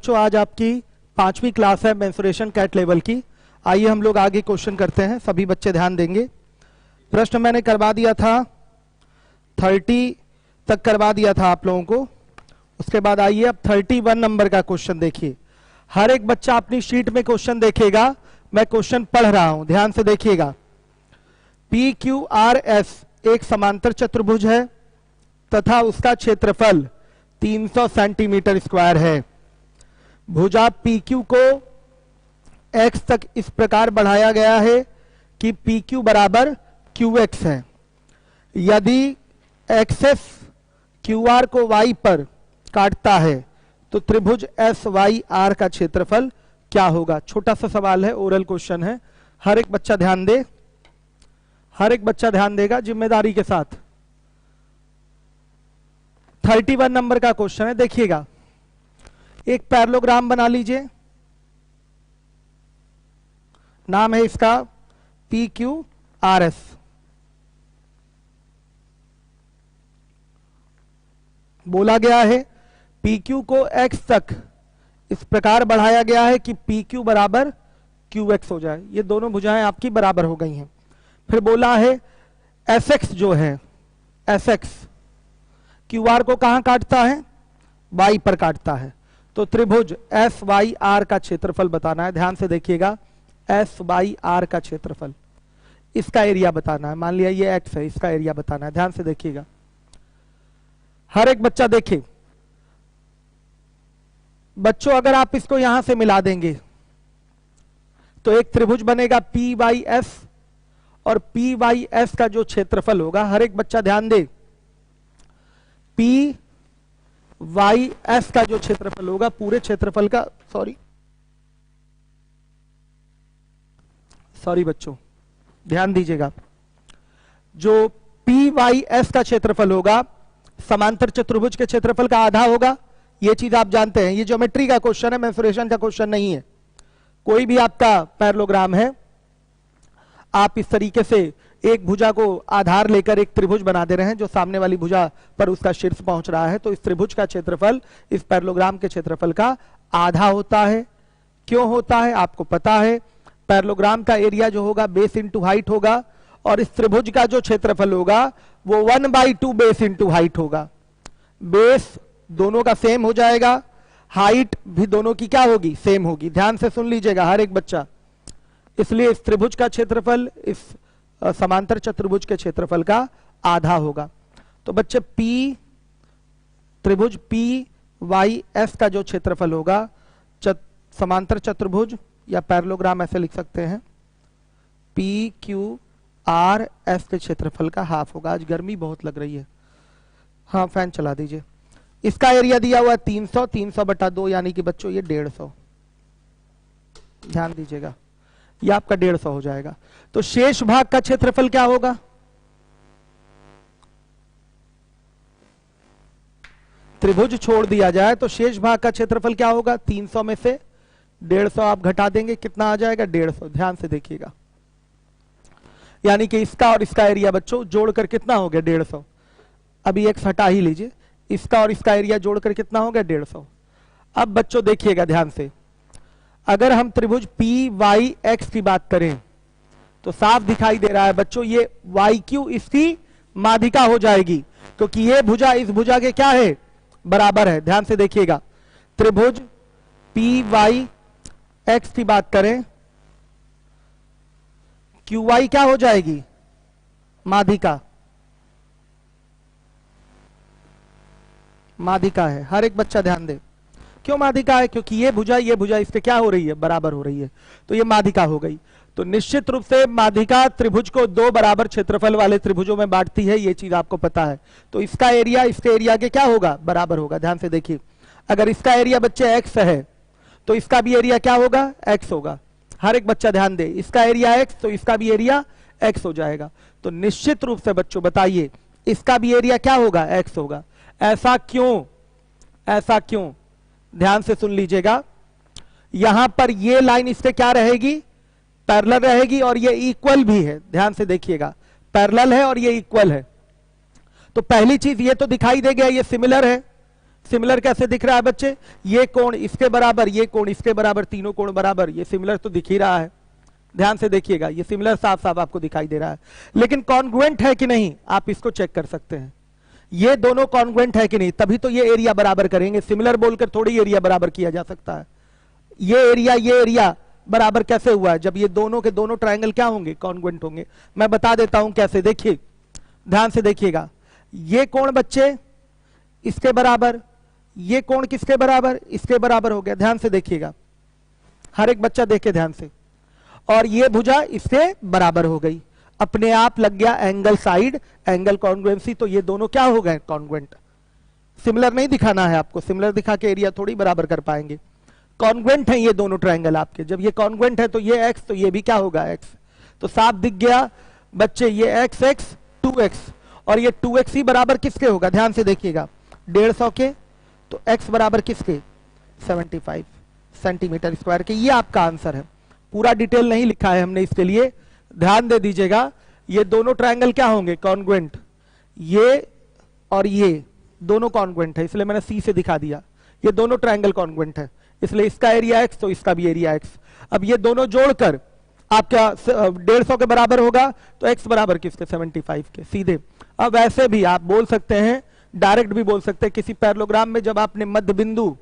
बच्चों आज आपकी 5वीं क्लास है मेंसुरेशन कैट लेवल की। आइए हम लोग आगे क्वेश्चन करते हैं, सभी बच्चे ध्यान देंगे। प्रश्न मैंने करवा दिया था 30 तक करवा दिया था आप लोगों को। उसके बाद आइए अब 31 नंबर का क्वेश्चन देखिए। हर एक बच्चा अपनी शीट में क्वेश्चन देखेगा, मैं क्वेश्चन पढ़ रहा हूं, ध्यान से देखिएगा। PQRS एक समांतर चतुर्भुज है तथा उसका क्षेत्रफल 300 सेंटीमीटर स्क्वायर है। भुजा PQ को X तक इस प्रकार बढ़ाया गया है कि PQ बराबर QX है। यदि एक्सेस QR को Y पर काटता है तो त्रिभुज SYR का क्षेत्रफल क्या होगा। छोटा सा सवाल है, ओरल क्वेश्चन है, हर एक बच्चा ध्यान दे, हर एक बच्चा ध्यान देगा जिम्मेदारी के साथ। 31 नंबर का क्वेश्चन है, देखिएगा। एक पैरेललोग्राम बना लीजिए, नाम है इसका PQRS। बोला गया है PQ को X तक इस प्रकार बढ़ाया गया है कि PQ बराबर QX हो जाए। ये दोनों भुजाएं आपकी बराबर हो गई हैं। फिर बोला है SX जो है, SX QR को कहां काटता है, Y पर काटता है। तो त्रिभुज SYR का क्षेत्रफल बताना है, ध्यान से देखिएगा। SYR का क्षेत्रफल, इसका एरिया बताना है। मान लिया ये X है, इसका एरिया बताना है, ध्यान से देखिएगा। हर एक बच्चा देखे बच्चों, अगर आप इसको यहां से मिला देंगे तो एक त्रिभुज बनेगा PYS, और PYS का जो क्षेत्रफल होगा, हर एक बच्चा ध्यान दे, PYS का जो क्षेत्रफल होगा पूरे क्षेत्रफल का, सॉरी बच्चों ध्यान दीजिएगा, जो PYS का क्षेत्रफल होगा समांतर चतुर्भुज के क्षेत्रफल का आधा होगा। ये चीज आप जानते हैं, ये ज्योमेट्री का क्वेश्चन है, मेंसुरेशन का क्वेश्चन नहीं है। कोई भी आपका पैरेललोग्राम है, आप इस तरीके से एक भुजा को आधार लेकर एक त्रिभुज बना दे रहे हैं जो सामने वाली भुजा पर उसका शीर्ष पहुंच रहा है, तो इस त्रिभुज का क्षेत्रफल इस पैरेललोग्राम के क्षेत्रफल का आधा होता है। क्यों होता है आपको पता है। पैरेललोग्राम का एरिया जो होगा बेस इंटू हाइट होगा, और इस त्रिभुज का जो क्षेत्रफल होगा वो 1/2 बेस इंटू हाइट होगा। बेस दोनों का सेम हो जाएगा, हाइट भी दोनों की क्या होगी, सेम होगी। ध्यान से सुन लीजिएगा हर एक बच्चा। इसलिए इस त्रिभुज का क्षेत्रफल इस समांतर चतुर्भुज के क्षेत्रफल का आधा होगा। तो बच्चे त्रिभुज PYS का जो क्षेत्रफल होगा, समांतर चतुर्भुज या पैरेललोग्राम ऐसे लिख सकते हैं, PQRS के क्षेत्रफल का हाफ होगा। आज गर्मी बहुत लग रही है, हाँ फैन चला दीजिए। इसका एरिया दिया हुआ है 300, 300/2 यानी कि बच्चों ये 150। ध्यान दीजिएगा, ये आपका 150 हो जाएगा। तो शेष भाग का क्षेत्रफल क्या होगा, त्रिभुज छोड़ दिया जाए तो शेष भाग का क्षेत्रफल क्या होगा, 300 में से 150 आप घटा देंगे, कितना आ जाएगा, 150। ध्यान से देखिएगा, यानी कि इसका और इसका एरिया बच्चों जोड़कर कितना हो गया, 150। अभी X हटा ही लीजिए, इसका और इसका एरिया जोड़कर कितना हो गया, 150। अब बच्चों देखिएगा ध्यान से, अगर हम त्रिभुज PYX की बात करें तो साफ दिखाई दे रहा है बच्चों, ये YQ इसकी माध्यिका हो जाएगी, क्योंकि ये भुजा इस भुजा के क्या है, बराबर है। ध्यान से देखिएगा, त्रिभुज PYX की बात करें, QY क्या हो जाएगी, माध्यिका, माध्यिका है। हर एक बच्चा ध्यान दे, क्यों माध्यिका है, क्योंकि ये भुजा इसके क्या हो रही है, बराबर हो रही है, तो ये माध्यिका हो गई। तो निश्चित रूप से माध्यिका त्रिभुज को 2 बराबर क्षेत्रफल वाले त्रिभुजों में बांटती है, ये चीज आपको पता है। तो इसका एरिया इसके एरिया के क्या होगा, बराबर होगा। ध्यान से देखिए, अगर इसका एरिया बच्चे X है तो इसका भी एरिया क्या होगा, X होगा। हर एक बच्चा ध्यान दे, इसका एरिया X तो इसका भी एरिया X हो जाएगा। तो निश्चित रूप से बच्चों बताइए, इसका भी एरिया क्या होगा, X होगा। ऐसा क्यों, ऐसा क्यों, ध्यान से सुन लीजिएगा। यहां पर ये लाइन इससे क्या रहेगी, पैरेलल रहेगी, और ये इक्वल भी है। ध्यान से देखिएगा, पैरेलल है और ये इक्वल है। तो पहली चीज ये तो दिखाई दे गया, ये सिमिलर है, सिमिलर कैसे दिख रहा है बच्चे? ये कोण इसके बराबर, ये कोण इसके बराबर, तीनों कोण बराबर, ये सिमिलर तो दिख ही रहा है। ध्यान से देखिएगा, ये सिमिलर साफ साफ आपको दिखाई दे रहा है। लेकिन कॉन्ग्रुएंट है कि नहीं, आप इसको चेक कर सकते हैं। ये दोनों कॉन्ग्रुएंट है कि नहीं, तभी तो ये एरिया बराबर करेंगे। सिमिलर बोलकर थोड़ी एरिया बराबर किया जा सकता है। ये एरिया बराबर कैसे हुआ है? जब ये दोनों के दोनों ट्रायंगल क्या होंगे? कॉन्ग्रुएंट होंगे। मैं बता देता हूं कैसे, देखिए ध्यान से देखिएगा। ये कोण बच्चे इसके बराबर, ये कोण किसके बराबर? इसके बराबर हो गया। ध्यान से देखिएगा, हर एक बच्चा देखे ध्यान से। और ये भुजा इसके बराबर हो गई, अपने आप लग गया एंगल साइड एंगल कॉन्ग्रुएंसी। तो ये दोनों क्या हो गए? कॉन्ग्रुएंट। सिमिलर नहीं दिखाना है आपको, सिमिलर दिखा के एरिया थोड़ी बराबर कर पाएंगे। कॉन्ग्रुएंट है ये दोनों ट्रायंगल आपके। जब ये कॉन्ग्रुएंट है तो ये x, तो ये भी क्या होगा? x। तो साफ दिख गया बच्चे, ये x x 2x, और ये 2x ही बराबर किसके होगा? ध्यान से देखिएगा, 150 के। तो x बराबर किसके? 75 सेंटीमीटर स्क्वायर के। ये आपका आंसर है। पूरा डिटेल नहीं लिखा है हमने इसके लिए, ध्यान दे दीजिएगा। ये दोनों ट्रायंगल क्या होंगे? कॉन्ग्रुएंट। ये और ये दोनों कॉन्ग्रुएंट है, इसलिए मैंने C से दिखा दिया। ये दोनों ट्रायंगल कॉन्ग्रुएंट है, इसलिए इसका एरिया x तो इसका भी एरिया x। अब ये दोनों जोड़कर आपका 150 के बराबर होगा, तो x बराबर किसके? 75 के, सीधे। अब ऐसे भी आप बोल सकते हैं, डायरेक्ट भी बोल सकते हैं। किसी पैरेललोग्राम में जब आपने मध्य बिंदु,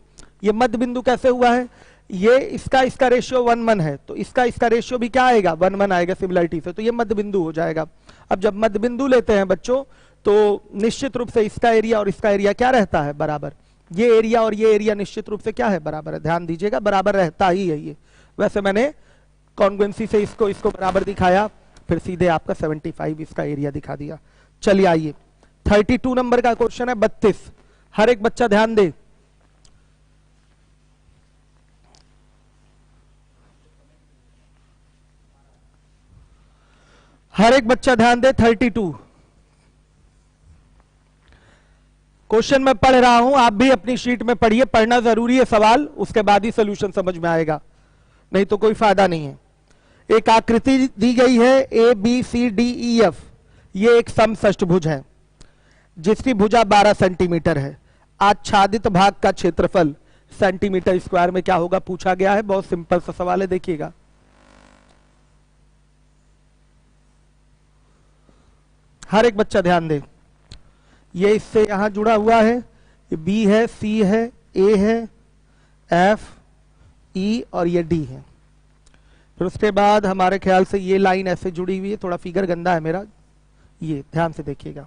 ये मध्य बिंदु कैसे हुआ है? ये इसका रेशियो 1:1 है, तो इसका रेशियो भी क्या आएगा? 1:1 आएगा सिमिलरिटी से, तो ये मध्य बिंदु हो जाएगा। अब जब मध्य बिंदु लेते हैं बच्चों, तो निश्चित रूप से इसका एरिया और इसका एरिया क्या रहता है? बराबर। ये एरिया और ये एरिया निश्चित रूप से क्या है? बराबर है। ध्यान दीजिएगा, बराबर रहता ही है ये। वैसे मैंने कॉन्ग्रुएंसी से इसको बराबर दिखाया, फिर सीधे आपका 75 इसका एरिया दिखा दिया। चलिए आइए, 32 नंबर का क्वेश्चन है, 32। हर एक बच्चा ध्यान दे। हर एक बच्चा ध्यान दे। 32 क्वेश्चन मैं पढ़ रहा हूं, आप भी अपनी शीट में पढ़िए। पढ़ना जरूरी है सवाल, उसके बाद ही सॉल्यूशन समझ में आएगा, नहीं तो कोई फायदा नहीं है। एक आकृति दी गई है ABCDEF। ये एक समषष्ठभुज है जिसकी भुजा 12 सेंटीमीटर है। आच्छादित भाग का क्षेत्रफल सेंटीमीटर स्क्वायर में क्या होगा? पूछा गया है। बहुत सिंपल सा सवाल है, देखिएगा। हर एक बच्चा ध्यान दे। ये इससे यहां जुड़ा हुआ है, ये B है, C है, A है, F, E और ये D है। फिर उसके बाद हमारे ख्याल से ये लाइन ऐसे जुड़ी हुई है, थोड़ा फिगर गंदा है मेरा, ये ध्यान से देखिएगा।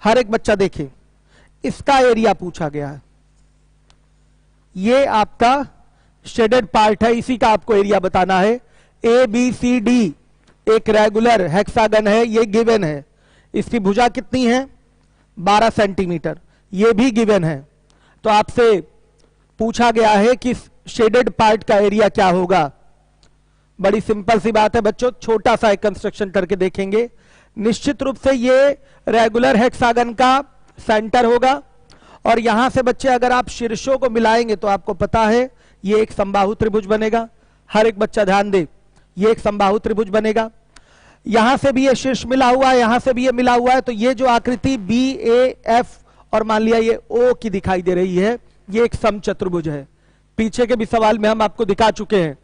हर एक बच्चा देखे, इसका एरिया पूछा गया है। ये आपका शेडेड पार्ट है, इसी का आपको एरिया बताना है। ABCD एक रेगुलर हेक्सागन है, ये गिवन है। इसकी भुजा कितनी है? 12 सेंटीमीटर, ये भी गिवन है। तो आपसे पूछा गया है कि शेडेड पार्ट का एरिया क्या होगा। बड़ी सिंपल सी बात है बच्चों, छोटा सा एक कंस्ट्रक्शन करके देखेंगे। निश्चित रूप से ये रेगुलर हेक्सागन का सेंटर होगा, और यहां से बच्चे अगर आप शीर्षों को मिलाएंगे तो आपको पता है ये एक समबाहु त्रिभुज बनेगा। हर एक बच्चा ध्यान दे, ये एक समबाहु त्रिभुज बनेगा। यहां से भी ये शीर्ष मिला हुआ है, यहां से भी ये मिला हुआ है, तो ये जो आकृति BAF और मान लिया ये O की दिखाई दे रही है, ये एक समचतुर्भुज है। पीछे के भी सवाल में हम आपको दिखा चुके हैं,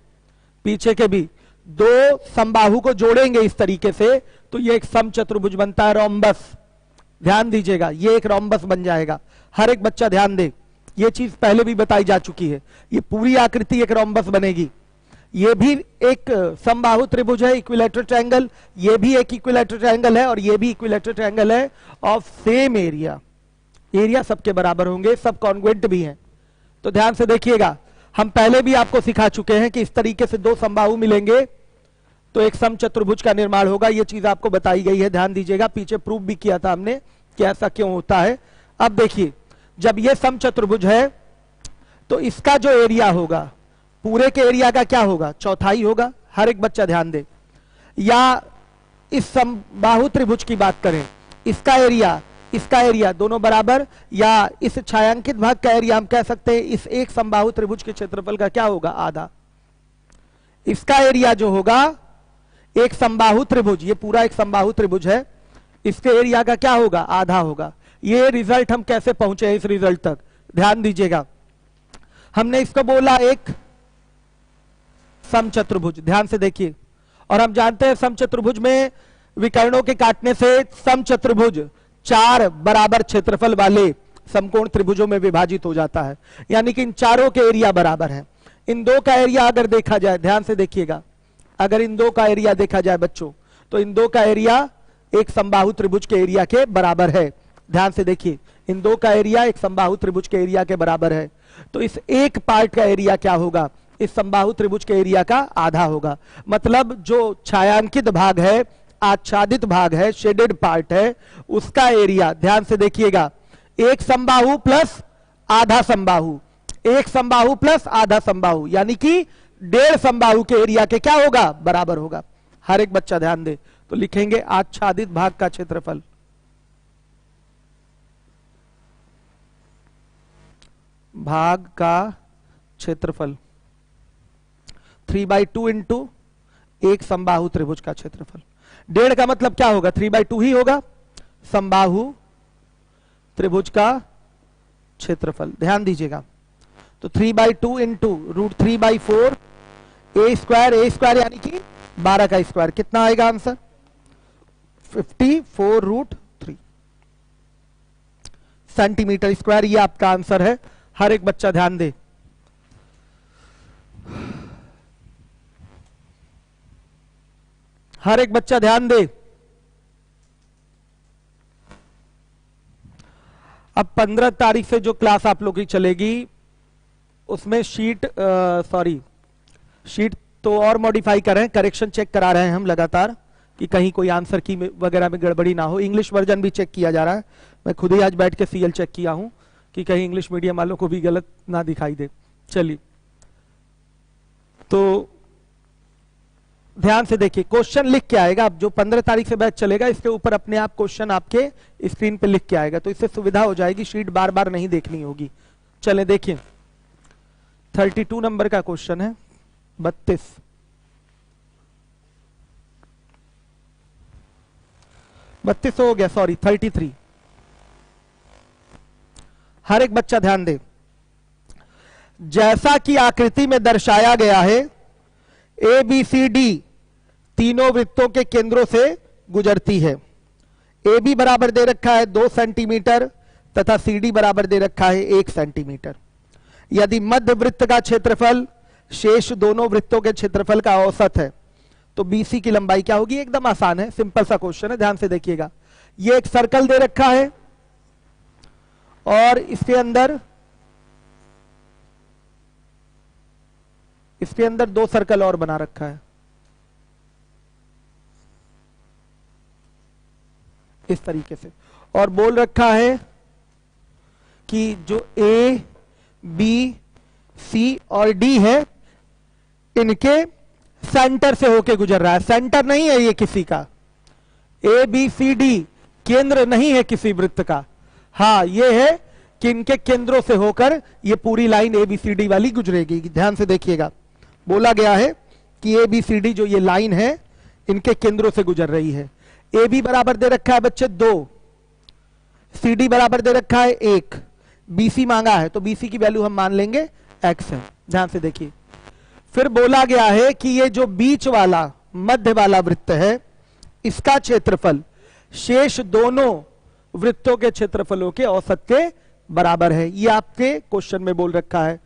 पीछे के भी दो समबाहु को जोड़ेंगे इस तरीके से तो ये एक समचतुर्भुज बनता है, रोम्बस। ध्यान दीजिएगा, ये एक रोम्बस बन जाएगा। हर एक बच्चा ध्यान दे, ये चीज पहले भी बताई जा चुकी है। ये पूरी आकृति एक रोम्बस बनेगी। ये भी एक समबाहु त्रिभुज है, इक्विलैटरल ट्रायंगल। ये भी एक इक्विलैटरल ट्रायंगल है और ये भी इक्विलैटरल ट्रायंगल है ऑफ सेम एरिया। एरिया सबके बराबर होंगे, सब कॉन्ग्रुएंट भी हैं। तो ध्यान से देखिएगा, हम पहले भी आपको सिखा चुके हैं कि इस तरीके से दो समबाहु मिलेंगे तो एक समचतुर्भुज का निर्माण होगा। ये चीज आपको बताई गई है, ध्यान दीजिएगा। पीछे प्रूफ भी किया था हमने कि ऐसा क्यों होता है। अब देखिए, जब ये समचतुर्भुज है तो इसका जो एरिया होगा, पूरे के एरिया का क्या होगा? चौथाई होगा। हर एक बच्चा ध्यान दे। या इस समबाहु त्रिभुज की बात करें, इसका एरिया दोनों बराबर, या इस छायांकित भाग का एरिया हम कह सकते हैं इस एक समबाहु त्रिभुज के क्षेत्रफल का क्या होगा? आधा। इसका एरिया जो होगा एक समबाहु त्रिभुज, ये पूरा एक समबाहु त्रिभुज है, इसके एरिया का क्या होगा? आधा होगा। ये रिजल्ट हम कैसे पहुंचे इस रिजल्ट तक, ध्यान दीजिएगा। हमने इसको बोला एक समचतुर्भुज, ध्यान से देखिए, और हम जानते हैं समचतुर्भुज में विकर्णों के काटने से समचतुर्भुज 4 बराबर क्षेत्रफल वाले समकोण त्रिभुजों में विभाजित हो जाता है, यानी कि इन चारों के एरिया बराबर हैं। इन दो का एरिया अगर देखा जाए, ध्यान से देखिएगा, अगर इन दो का एरिया देखा जाए बच्चों, तो इन दो का एरिया एक समबाहु त्रिभुज के एरिया के बराबर है। ध्यान से देखिए, इन दो का एरिया एक समबाहु त्रिभुज के एरिया के बराबर है। तो इस एक पार्ट का एरिया क्या होगा, इस समबाहु त्रिभुज के एरिया का आधा होगा। मतलब जो छायांकित भाग है, आच्छादित भाग है, शेडेड पार्ट है, उसका एरिया, ध्यान से देखिएगा, एक समबाहु प्लस आधा समबाहु, एक समबाहु प्लस आधा समबाहु, यानी कि 1.5 समबाहु के एरिया के क्या होगा, बराबर होगा। हर एक बच्चा ध्यान दे, तो लिखेंगे आच्छादित भाग का क्षेत्रफल, भाग का क्षेत्रफल 3/2 इंटू एक समबाहु त्रिभुज का क्षेत्रफल। 1.5 का मतलब क्या होगा, 3/2 ही होगा, समबाहु त्रिभुज का क्षेत्रफल। ध्यान दीजिएगा, तो 3/2 इंटू √3/4 ए स्क्वायर यानी कि 12 का स्क्वायर, कितना आएगा आंसर, 54√3 सेंटीमीटर स्क्वायर। ये आपका आंसर है। हर एक बच्चा ध्यान दे, हर एक बच्चा ध्यान दे। अब 15 तारीख से जो क्लास आप लोग की चलेगी उसमें शीट तो और मॉडिफाई कर रहे हैं, करेक्शन चेक करा रहे हैं हम लगातार कि कहीं कोई आंसर की वगैरह में गड़बड़ी ना हो। इंग्लिश वर्जन भी चेक किया जा रहा है, मैं खुद ही आज बैठ के सीएल चेक किया हूं कि कहीं इंग्लिश मीडियम वालों को भी गलत ना दिखाई दे। चलिए, तो ध्यान से देखिए, क्वेश्चन लिख के आएगा। अब जो 15 तारीख से बैच चलेगा इसके ऊपर अपने आप क्वेश्चन आपके स्क्रीन पे लिख के आएगा, तो इससे सुविधा हो जाएगी, शीट बार बार नहीं देखनी होगी। चले देखिए, 32 नंबर का क्वेश्चन है, 32 हो गया, सॉरी 33। हर एक बच्चा ध्यान दे, जैसा कि आकृति में दर्शाया गया है, ए बी सी डी तीनों वृत्तों के केंद्रों से गुजरती है। ए बी बराबर दे रखा है 2 सेंटीमीटर तथा सी डी बराबर दे रखा है 1 सेंटीमीटर। यदि मध्य वृत्त का क्षेत्रफल शेष दोनों वृत्तों के क्षेत्रफल का औसत है, तो बीसी की लंबाई क्या होगी। एकदम आसान है, सिंपल सा क्वेश्चन है, ध्यान से देखिएगा। ये एक सर्कल दे रखा है और इसके अंदर 2 सर्कल और बना रखा है इस तरीके से, और बोल रखा है कि जो ए बी सी और डी है इनके सेंटर से होके गुजर रहा है। सेंटर नहीं है ये किसी का, ए बी सी डी केंद्र नहीं है किसी वृत्त का। हाँ, ये है कि इनके केंद्रों से होकर ये पूरी line A B C D वाली गुजरेगी। ध्यान से देखिएगा, बोला गया है कि ए बी सी डी जो ये लाइन है इनके केंद्रों से गुजर रही है। ए बी बराबर दे रखा है बच्चे 2, सी डी बराबर दे रखा है 1, बी सी मांगा है तो बी सी की वैल्यू हम मान लेंगे x है। ध्यान से देखिए, फिर बोला गया है कि ये जो बीच वाला मध्य वाला वृत्त है इसका क्षेत्रफल शेष दोनों वृत्तों के क्षेत्रफलों के औसत के बराबर है। ये आपके क्वेश्चन में बोल रखा है।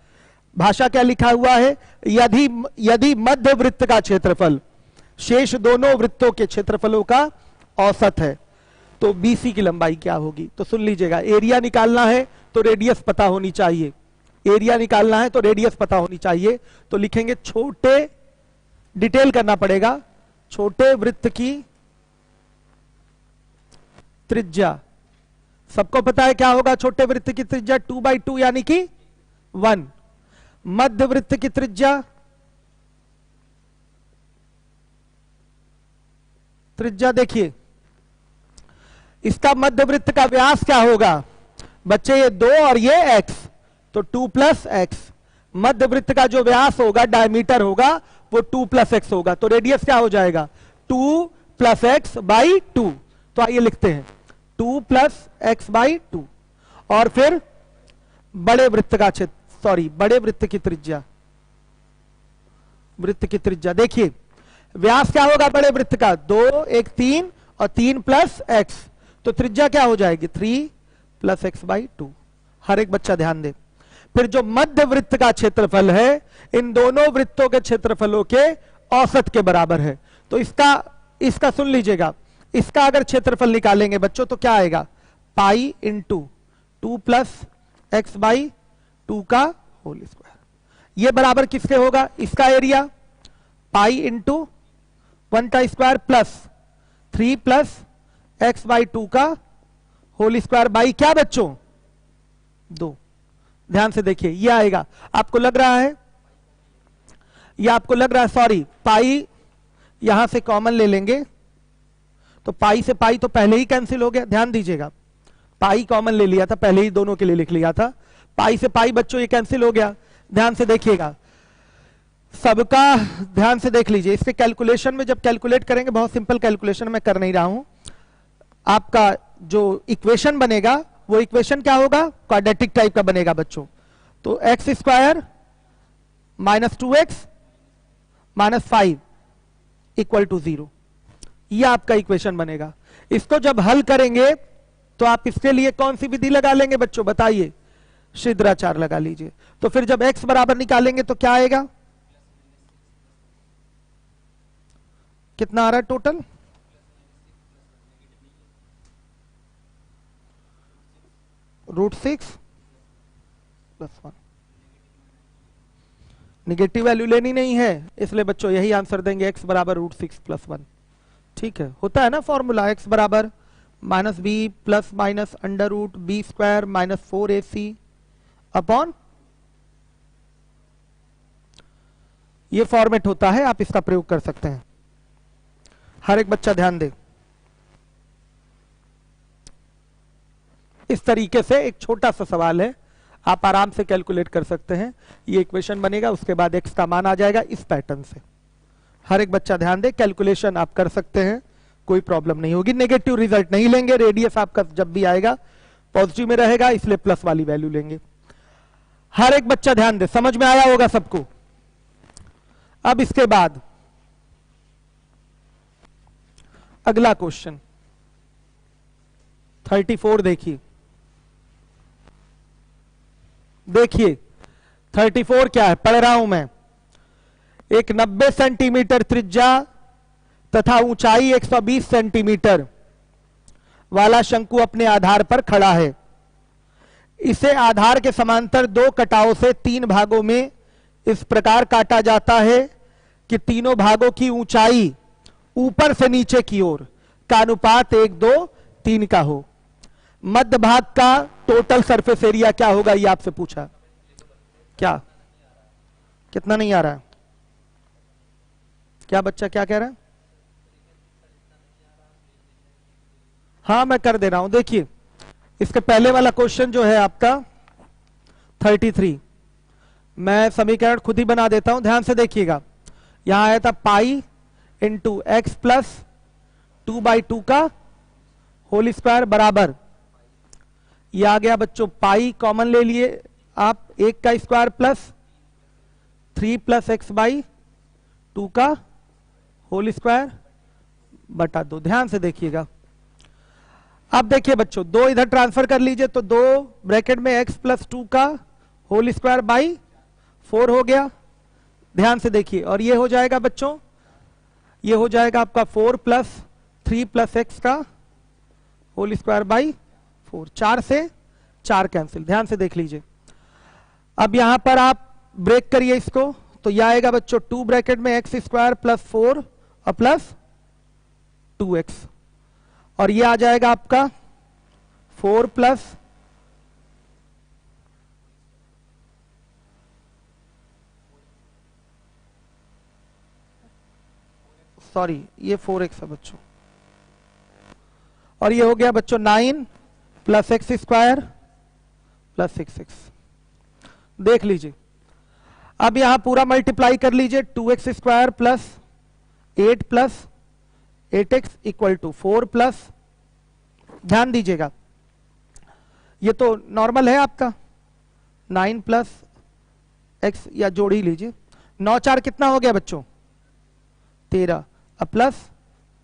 भाषा क्या लिखा हुआ है, यदि मध्य वृत्त का क्षेत्रफल शेष दोनों वृत्तों के क्षेत्रफलों का औसत है तो बीसी की लंबाई क्या होगी। तो सुन लीजिएगा, एरिया निकालना है तो रेडियस पता होनी चाहिए, एरिया निकालना है तो रेडियस पता होनी चाहिए। तो लिखेंगे छोटे, डिटेल करना पड़ेगा, छोटे वृत्त की त्रिज्या। सबको पता है क्या होगा छोटे वृत्त की त्रिज्या, 2/2 यानी कि 1। मध्य वृत्त की त्रिज्या देखिए, इसका मध्य वृत्त का व्यास क्या होगा बच्चे, ये 2 और ये x, तो 2 + x। मध्य वृत्त का जो व्यास होगा, डायमीटर होगा, वो 2 + x होगा। तो रेडियस क्या हो जाएगा, 2 + x/2। तो आइए लिखते हैं, 2 प्लस एक्स बाई 2, और फिर बड़े वृत्त का क्षेत्र, सॉरी बड़े वृत्त की त्रिज्या, वृत्त की त्रिज्या देखिए व्यास क्या होगा बड़े वृत्त का, 2 1 3 और 3 प्लस एक्स, तो त्रिज्या क्या हो जाएगी 3 प्लस एक्स बाई 2। हर एक बच्चा ध्यान दे। फिर जो मध्य वृत्त का क्षेत्रफल है इन दोनों वृत्तों के क्षेत्रफलों के औसत के बराबर है। तो इसका सुन लीजिएगा, इसका अगर क्षेत्रफल निकालेंगे बच्चों तो क्या आएगा, pi into 2 plus x by 2 का होल स्क्वायर। ये बराबर किसके होगा, इसका एरिया पाई इंटू 1 का square plus 3 plus x by 2 का होल स्क्वायर बाई क्या बच्चों 2। ध्यान से देखिए ये आएगा, आपको लग रहा है, ये आपको लग रहा है, सॉरी पाई यहां से कॉमन ले लेंगे तो पाई से पाई तो पहले ही कैंसिल हो गया, ध्यान दीजिएगा पाई कॉमन ले लिया था, पहले ही दोनों के लिए लिख लिया था, पाई से पाई बच्चों ये कैंसिल हो गया। ध्यान से देखिएगा सबका, ध्यान से देख लीजिए, इसके कैलकुलेशन में जब कैलकुलेट करेंगे, बहुत सिंपल कैलकुलेशन मैं कर नहीं रहा हूं, आपका जो इक्वेशन बनेगा वो इक्वेशन क्या होगा, क्वाड्रेटिक टाइप का बनेगा बच्चों। तो x square minus 2x minus 5 equal to 0, यह आपका इक्वेशन बनेगा। इसको जब हल करेंगे तो आप इसके लिए कौन सी विधि लगा लेंगे बच्चों बताइए, छिद्राचार लगा लीजिए। तो फिर जब x बराबर निकालेंगे तो क्या आएगा, कितना आ रहा है टोटल, √6 प्लस 1। निगेटिव वैल्यू लेनी नहीं है इसलिए बच्चों यही आंसर देंगे, x बराबर √6 प्लस 1। ठीक है, होता है ना फॉर्मूला, x बराबर minus b plus minus under root b square minus 4ac upon, ये फॉर्मेट होता है, आप इसका प्रयोग कर सकते हैं। हर एक बच्चा ध्यान दे, इस तरीके से एक छोटा सा सवाल है, आप आराम से कैलकुलेट कर सकते हैं। ये इक्वेशन बनेगा, उसके बाद x का मान आ जाएगा इस पैटर्न से। हर एक बच्चा ध्यान दे, कैलकुलेशन आप कर सकते हैं, कोई प्रॉब्लम नहीं होगी। नेगेटिव रिजल्ट नहीं लेंगे, रेडियस आपका जब भी आएगा पॉजिटिव में रहेगा, इसलिए प्लस वाली वैल्यू लेंगे। हर एक बच्चा ध्यान दे, समझ में आया होगा सबको। अब इसके बाद अगला क्वेश्चन 34 देखिए, देखिए 34 क्या है, पढ़ रहा हूं मैं। एक 90 सेंटीमीटर त्रिज्या तथा ऊंचाई 120 सेंटीमीटर वाला शंकु अपने आधार पर खड़ा है। इसे आधार के समांतर दो कटावों से 3 भागों में इस प्रकार काटा जाता है कि तीनों भागों की ऊंचाई ऊपर से नीचे की ओर का अनुपात 1, 2, 3 का हो। मध्य भाग का टोटल सरफेस एरिया क्या होगा, ये आपसे पूछा। क्या, कितना नहीं आ रहा है, क्या बच्चा क्या कह रहा है? हाँ मैं कर दे रहा हूं। देखिए इसके पहले वाला क्वेश्चन जो है आपका 33, मैं समीकरण खुद ही बना देता हूं, ध्यान से देखिएगा। यहां आया था पाई इंटू एक्स प्लस 2/2 का होल स्क्वायर बराबर, यह आ गया बच्चों पाई कॉमन ले लिए आप, 1 का square plus 3 plus x by 2 का होल स्क्वायर बटा 2। ध्यान से देखिएगा। अब देखिए बच्चों 2 इधर ट्रांसफर कर लीजिए तो 2 ब्रैकेट में x प्लस 2 का होल स्क्वायर बाई 4 हो गया। ध्यान से देखिए, और ये हो जाएगा बच्चों, ये हो जाएगा आपका 4 प्लस 3 प्लस एक्स का होल स्क्वायर बाई 4। 4 से 4 कैंसिल, ध्यान से देख लीजिए। अब यहां पर आप ब्रेक करिए इसको, तो यह आएगा बच्चों 2 ब्रैकेट में एक्स स्क्वायर प्लस 4 और प्लस 2x, और ये आ जाएगा आपका 4 प्लस सॉरी ये 4x है बच्चों, और ये हो गया बच्चों 9 plus x square plus 6x। देख लीजिए, अब यहां पूरा मल्टीप्लाई कर लीजिए, 2x square plus 8 plus 8x equal to 4 plus ध्यान दीजिएगा, ये तो नॉर्मल है आपका 9 प्लस एक्स, या जोड़ ही लीजिए, 9 4 कितना हो गया बच्चों 13, अब प्लस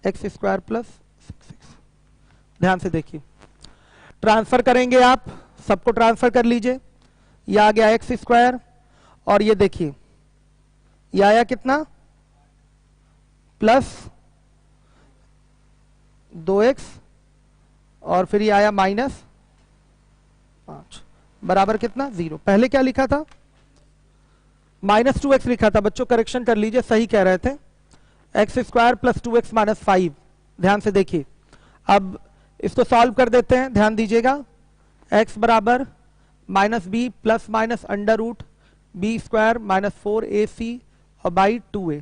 एक्स स्क्वायर प्लस 6। ध्यान से देखिए, ट्रांसफर करेंगे आप, सबको ट्रांसफर कर लीजिए, ये आ गया एक्स स्क्वायर, और ये देखिए ये आया कितना प्लस 2x, और फिर ये आया माइनस 5 बराबर कितना 0। पहले क्या लिखा था -2x लिखा था बच्चों, करेक्शन कर लीजिए, सही कह रहे थे, x square plus 2x minus 5। ध्यान से देखिए, अब इसको सॉल्व कर देते हैं, ध्यान दीजिएगा, x बराबर -b plus minus under root b square minus 4ac और बाई 2a।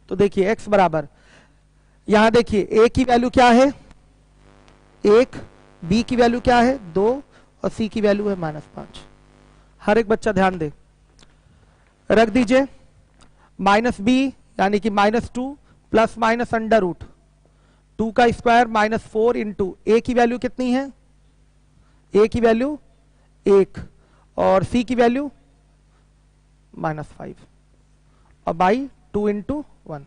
तो देखिए x बराबर, यहां देखिए a की वैल्यू क्या है 1, b की वैल्यू क्या है 2 और c की वैल्यू है -5। हर एक बच्चा ध्यान दे, रख दीजिए, -b यानी कि -2 प्लस माइनस अंडर रूट 2 का स्क्वायर -4 इंटू a की वैल्यू कितनी है, a की वैल्यू 1 और c की वैल्यू -5 और बाई 2 इंटू 1।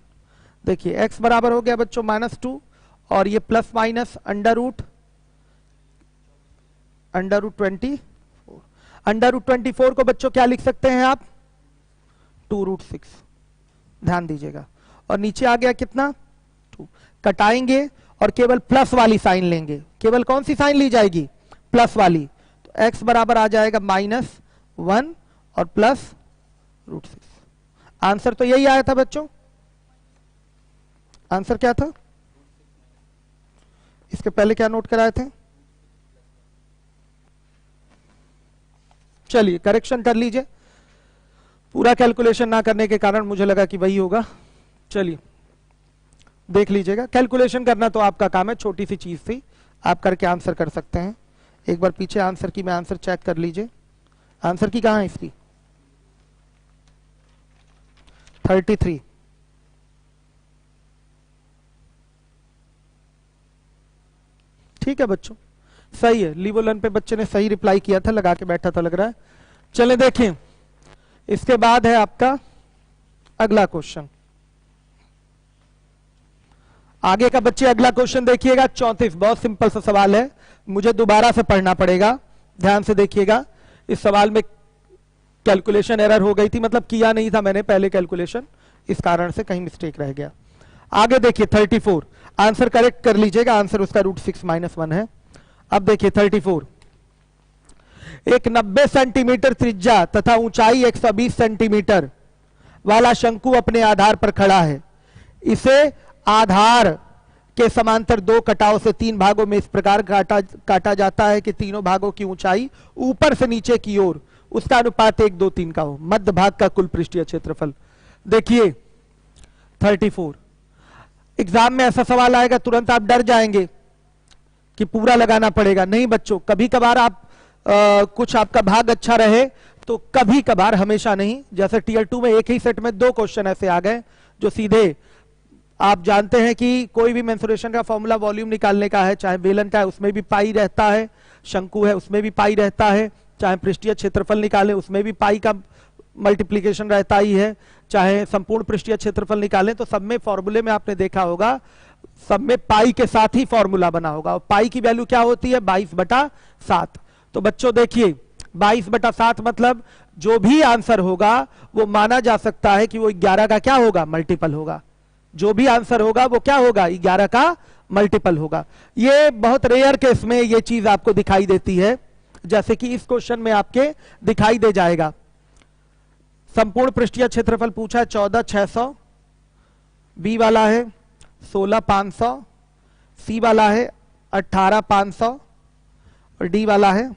देखिए x बराबर हो गया बच्चों -2 और ये plus minus under root 24। Under root 24 को बच्चों क्या लिख सकते हैं आप 2√6। ध्यान दीजिएगा, और नीचे आ गया कितना 2, कटाएंगे और केवल प्लस वाली साइन लेंगे, केवल कौन सी साइन ली जाएगी प्लस वाली, तो x बराबर आ जाएगा -1 और प्लस √6। आंसर तो यही आया था बच्चों, आंसर क्या था, इसके पहले क्या नोट कराए थे, चलिए करेक्शन कर लीजिए, पूरा कैलकुलेशन ना करने के कारण मुझे लगा कि वही होगा। चलिए देख लीजिएगा, कैलकुलेशन करना तो आपका काम है, छोटी सी चीज थी, आप करके आंसर कर सकते हैं। एक बार पीछे आंसर की में आंसर चेक कर लीजिए, आंसर की कहां है इसकी 33। ठीक है बच्चों, सही है, लीवोलन पे बच्चे ने सही रिप्लाई किया था, लगा के बैठा था लग रहा है। चले देखें, इसके बाद है आपका अगला क्वेश्चन। आगे का बच्चे अगला क्वेश्चन देखिएगा 34, बहुत सिंपल सा सवाल है, मुझे दोबारा से पढ़ना पड़ेगा, ध्यान से देखिएगा। इस सवाल में कैलकुलेशन एरर हो गई थी, मतलब किया नहीं था मैंने पहले कैलकुलेशन, इस कारण से कहीं मिस्टेक रह गया। आगे देखिए 34, आंसर करेक्ट कर लीजिएगा, आंसर उसका √6 - 1 है। अब देखिए 34, एक 90 सेंटीमीटर त्रिज्या तथा ऊंचाई 120 सेंटीमीटर वाला शंकु अपने आधार पर खड़ा है। इसे आधार के समांतर 2 कटाव से 3 भागों में इस प्रकार काटा जाता है कि तीनों भागों की ऊंचाई ऊपर से नीचे की ओर उसका अनुपात 1, 2, 3 का हो। मध्य भाग का कुल पृष्ठीय क्षेत्रफल। देखिए 34, एग्जाम में ऐसा सवाल आएगा तुरंत आप डर जाएंगे कि पूरा लगाना पड़ेगा। नहीं बच्चों, कभी कभार आप कुछ आपका भाग अच्छा रहे तो कभी कभार, हमेशा नहीं। जैसे टीयर 2 में एक ही सेट में 2 क्वेश्चन ऐसे आ गए जो सीधे, आप जानते हैं कि कोई भी मेंसुरेशन का फॉर्मूला वॉल्यूम निकालने का है, चाहे बेलन का है उसमें भी पाई रहता है, शंकु है उसमें भी पाई रहता है, चाहे पृष्ठीय क्षेत्रफल निकालें उसमें भी पाई का मल्टीप्लीकेशन रहता ही है, चाहे संपूर्ण पृष्ठीय क्षेत्रफल निकालें तो सब में फॉर्मूले में आपने देखा होगा, सब में पाई के साथ ही फॉर्मूला बना होगा। और पाई की वैल्यू क्या होती है 22/7। तो बच्चों देखिए 22/7 मतलब जो भी आंसर होगा वो माना जा सकता है कि वो 11 का क्या होगा मल्टीपल होगा। जो भी आंसर होगा वो क्या होगा 11 का मल्टीपल होगा। ये बहुत रेयर केस में ये चीज आपको दिखाई देती है, जैसे कि इस क्वेश्चन में आपके दिखाई दे जाएगा। संपूर्ण पृष्ठीय क्षेत्रफल पूछा है 14,600, बी वाला है 16,500, सी वाला है 18,500 और डी वाला है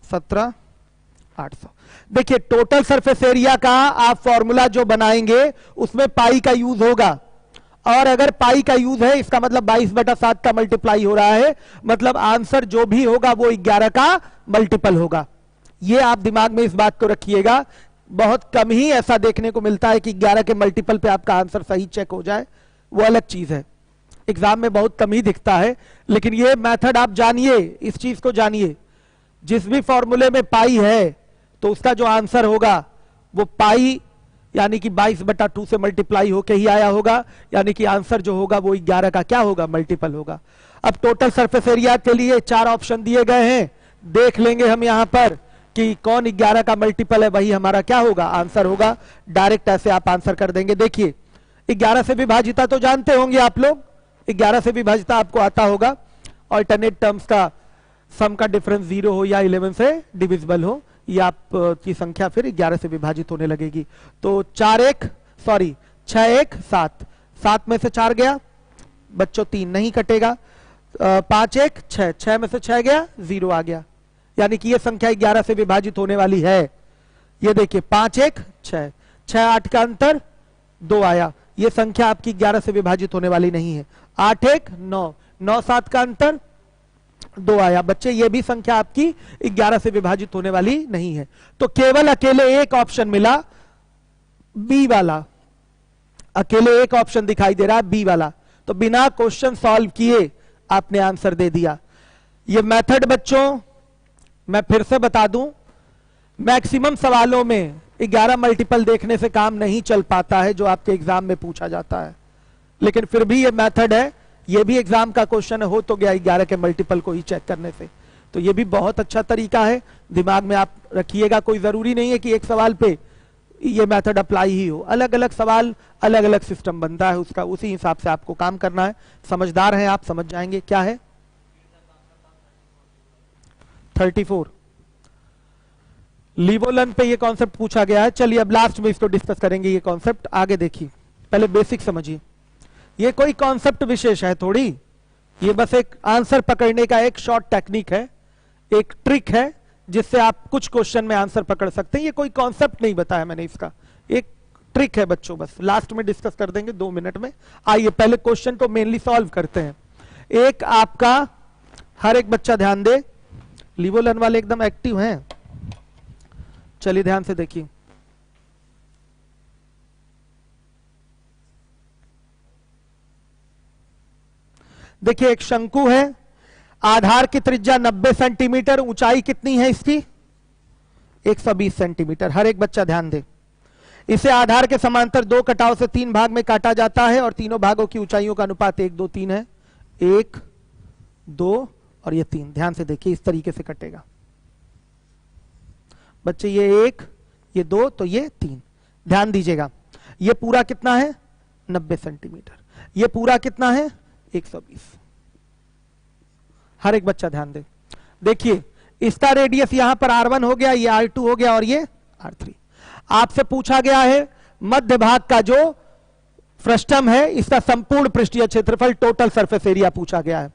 17,800। देखिए टोटल सरफेस एरिया का आप फॉर्मूला जो बनाएंगे उसमें पाई का यूज होगा, और अगर पाई का यूज है इसका मतलब 22/7 का मल्टीप्लाई हो रहा है, मतलब आंसर जो भी होगा वो 11 का मल्टीपल होगा। ये आप दिमाग में इस बात को रखिएगा, बहुत कम ही ऐसा देखने को मिलता है कि 11 के मल्टीपल पे आपका आंसर सही चेक हो जाए, वो अलग चीज है। एग्जाम में बहुत कम ही दिखता है, लेकिन ये मेथड आप जानिए, इस चीज को जानिए। जिस भी फॉर्मूले में पाई है तो उसका जो आंसर होगा वो पाई यानी कि 22/2 से मल्टीप्लाई होके ही आया होगा, यानी कि आंसर जो होगा वो 11 का क्या होगा, मल्टीपल होगा। अब टोटल सरफेस एरिया के लिए 4 ऑप्शन दिए गए हैं, देख लेंगे हम यहां पर कि कौन 11 का मल्टीपल है, वही हमारा क्या होगा, आंसर होगा। डायरेक्ट ऐसे आप आंसर कर देंगे। देखिए 11 से विभाजिता तो जानते होंगे आप लोग, 11 से विभाजिता आपको आता होगा। ऑल्टरनेट टर्म्स का सम का डिफरेंस 0 हो या 11 से डिविजिबल हो, ये आपकी संख्या फिर 11 से विभाजित होने लगेगी। तो 6 1 7, 7 में से 4 गया बच्चों 3 नहीं कटेगा, 5 1 6, 6 में से 6 गया 0 आ गया, यानी कि ये संख्या 11 से विभाजित होने वाली है। ये देखिए 5 1 6, 6 8 का अंतर 2 आया, ये संख्या आपकी 11 से विभाजित होने वाली नहीं है। 8 1 9, 9 7 का अंतर 2 आया। बच्चे ये भी संख्या आपकी 11 से विभाजित होने वाली नहीं है। तो केवल अकेले एक ऑप्शन मिला बी वाला, अकेले एक ऑप्शन दिखाई दे रहा है बी वाला, तो बिना क्वेश्चन सॉल्व किए आपने आंसर दे दिया। ये मेथड बच्चों मैं फिर से बता दूं, मैक्सिमम सवालों में 11 मल्टीपल देखने से काम नहीं चल पाता है जो आपके एग्जाम में पूछा जाता है, लेकिन फिर भी ये मेथड है, ये भी एग्जाम का क्वेश्चन हो तो गया 11 के मल्टीपल को ही चेक करने से। तो ये भी बहुत अच्छा तरीका है, दिमाग में आप रखिएगा। कोई जरूरी नहीं है कि एक सवाल पे ये मेथड अप्लाई ही हो, अलग अलग सवाल अलग अलग सिस्टम बनता है उसका, उसी हिसाब से आपको काम करना है। समझदार हैं आप, समझ जाएंगे। क्या है 34 लीवोलन पे ये कॉन्सेप्ट पूछा गया है। चलिए अब लास्ट में इसको डिस्कस करेंगे ये कॉन्सेप्ट। आगे देखिए, पहले बेसिक समझिए। ये कोई कॉन्सेप्ट विशेष है थोड़ी, ये बस एक आंसर पकड़ने का एक शॉर्ट टेक्निक है, एक ट्रिक है जिससे आप कुछ क्वेश्चन में आंसर पकड़ सकते हैं। ये कोई कॉन्सेप्ट नहीं बताया मैंने, इसका एक ट्रिक है बच्चों, बस लास्ट में डिस्कस कर देंगे 2 मिनट में। आइए पहले क्वेश्चन को मेनली सॉल्व करते हैं। एक आपका, हर एक बच्चा ध्यान दे, लीवोलन वाले एकदम एक्टिव हैं, चलिए ध्यान से देखिए। देखिए एक शंकु है, आधार की त्रिज्या 90 सेंटीमीटर, ऊंचाई कितनी है इसकी 120 सेंटीमीटर। हर एक बच्चा ध्यान दे। इसे आधार के समांतर 2 कटाव से 3 भाग में काटा जाता है और तीनों भागों की ऊंचाइयों का अनुपात 1 2 3 है। 1 2 और ये 3। ध्यान से देखिए इस तरीके से कटेगा बच्चे, ये 1 ये 2 तो ये 3। ध्यान दीजिएगा, ये पूरा कितना है 90 सेंटीमीटर, ये पूरा कितना है 120। हर एक बच्चा ध्यान दे। देखिए इसका रेडियस यहां पर R1 हो गया, ये R2 हो गया और ये R3। आपसे पूछा गया है मध्य भाग का जो फ्रस्टम है, इसका संपूर्ण पृष्ठीय क्षेत्रफल, टोटल सरफेस एरिया पूछा गया है।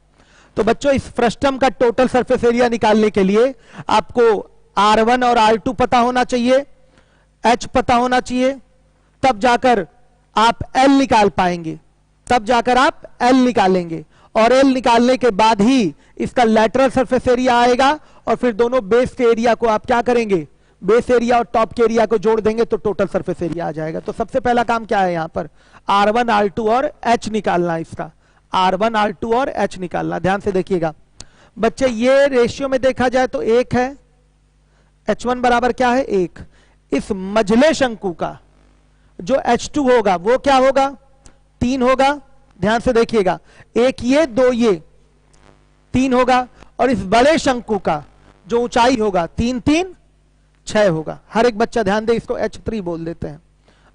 तो बच्चों इस फ्रस्टम का टोटल सरफेस एरिया निकालने के लिए आपको R1 और R2 पता होना चाहिए, H पता होना चाहिए, तब जाकर आप L निकाल पाएंगे, तब जाकर आप L निकालेंगे और L निकालने के बाद ही इसका लेटरल सरफेस एरिया आएगा और फिर दोनों बेस के एरिया को आप क्या करेंगे, बेस एरिया और टॉप के एरिया को जोड़ देंगे तो टोटल सरफेस एरिया आ जाएगा। तो सबसे पहला काम क्या है यहां पर, R1 R2 और H निकालना, इसका R1 R2 और H निकालना। ध्यान से देखिएगा बच्चे, ये रेशियो में देखा जाए तो 1 है, H1 बराबर क्या है 1। इस मझले शंकु का जो H2 होगा वो क्या होगा 3 होगा। ध्यान से देखिएगा, 1 ये 2 ये 3 होगा, और इस बड़े शंकु का जो ऊंचाई होगा 3 3 6 होगा। हर एक बच्चा ध्यान दे, इसको H3 बोल देते हैं।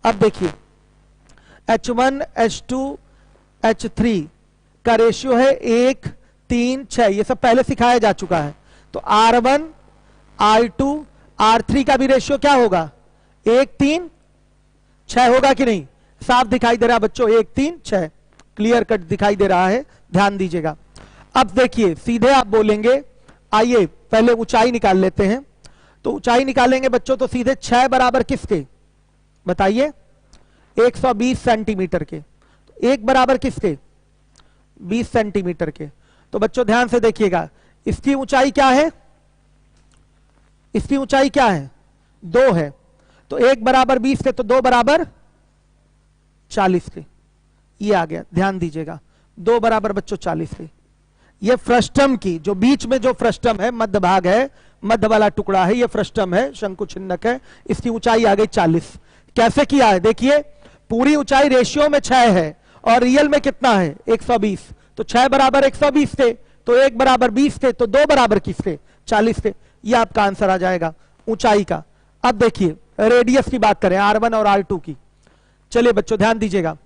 अब देखिए H1 H2 H3 का रेशियो है 1 3 6, ये सब पहले सिखाया जा चुका है। तो R1 R2 R3 का भी रेशियो क्या होगा 1 3 6 होगा कि नहीं, साफ दिखाई दे रहा है बच्चों, 1 3 6 क्लियर कट दिखाई दे रहा है, ध्यान दीजिएगा। अब देखिए सीधे आप बोलेंगे, आइए पहले ऊंचाई निकाल लेते हैं। तो ऊंचाई निकालेंगे बच्चों तो सीधे 6 बराबर किसके बताइए 120 सेंटीमीटर के, तो 1 बराबर किसके 20 सेंटीमीटर के। तो बच्चों ध्यान से देखिएगा, इसकी ऊंचाई क्या है, इसकी ऊंचाई क्या है 2 है, तो 1 बराबर 20 के तो 2 बराबर 40 के, ये आ गया। ध्यान दीजिएगा 2 बराबर बच्चों 40 के। ये फ्रस्टम की जो बीच में जो फ्रस्टम है, मध्य भाग है, मध्य वाला टुकड़ा है, ये फ्रस्टम है, शंकु छिन्नक है, इसकी ऊंचाई आ गई 40। कैसे किया है देखिए, पूरी ऊंचाई रेशियो में 6 है और रियल में कितना है 120, तो 6 बराबर 120 थे, तो 1 बराबर 20 थे, तो 2 बराबर किसके 40 थे। ये आपका आंसर आ जाएगा ऊंचाई का। अब देखिए रेडियस की बात करें, R1 और R2 की। चलिए बच्चों ध्यान दीजिएगा,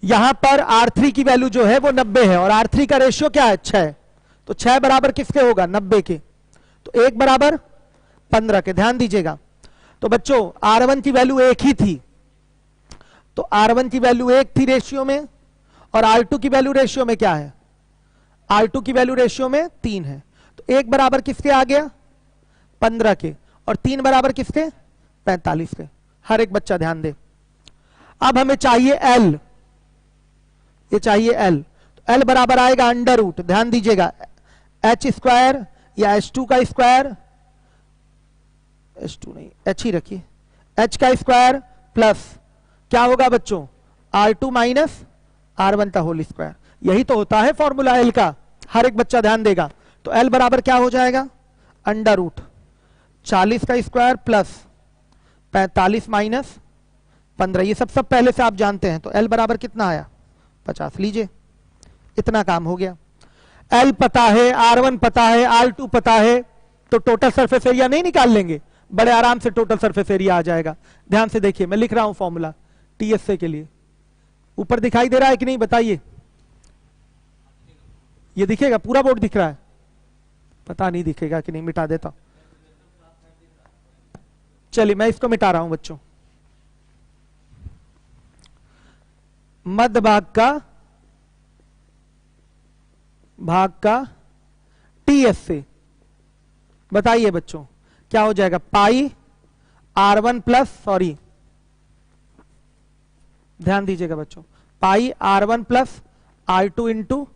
यहां पर R3 की वैल्यू जो है वो 90 है और R3 का रेशियो क्या है 6, तो 6 बराबर किसके होगा 90 के, तो 1 बराबर 15 के। ध्यान दीजिएगा, तो बच्चों R1 की वैल्यू 1 ही थी, तो R1 की वैल्यू 1 थी रेशियो में, और R2 की वैल्यू रेशियो में क्या है, R2 की वैल्यू रेशियो में 3 है, तो 1 बराबर किसके आ गया 15 के, और 3 बराबर किसके 45 के। हर एक बच्चा ध्यान दे। अब हमें चाहिए L, ये चाहिए L, तो L बराबर आएगा अंडर रूट, ध्यान दीजिएगा, h स्क्वायर या h2 का स्क्वायर, h2 नहीं h ही रखिए, h का स्क्वायर प्लस क्या होगा बच्चों R2 माइनस R1 का होल स्क्वायर। यही तो होता है फॉर्मूला L का, हर एक बच्चा ध्यान देगा। तो L बराबर क्या हो जाएगा अंडर रूट 40 का स्क्वायर प्लस 45 माइनस 15, ये सब पहले से आप जानते हैं। तो L बराबर कितना आया 50, लीजिए इतना काम हो गया। L पता है, R1 पता है, R2 पता है, तो टोटल सरफेस एरिया नहीं निकाल लेंगे, बड़े आराम से टोटल सरफेस एरिया आ जाएगा। ध्यान से देखिए, मैं लिख रहा हूं फॉर्मूला TSA के लिए, ऊपर दिखाई दे रहा है कि नहीं बताइए, ये दिखेगा, पूरा बोर्ड दिख रहा है, पता नहीं दिखेगा कि नहीं, मिटा देता हूं। चलिए मैं इसको मिटा रहा हूं बच्चों, मध्य भाग का TSA, बताइए बच्चों क्या हो जाएगा, पाई R1 प्लस, सॉरी ध्यान दीजिएगा बच्चों, पाई R1 plus R2 into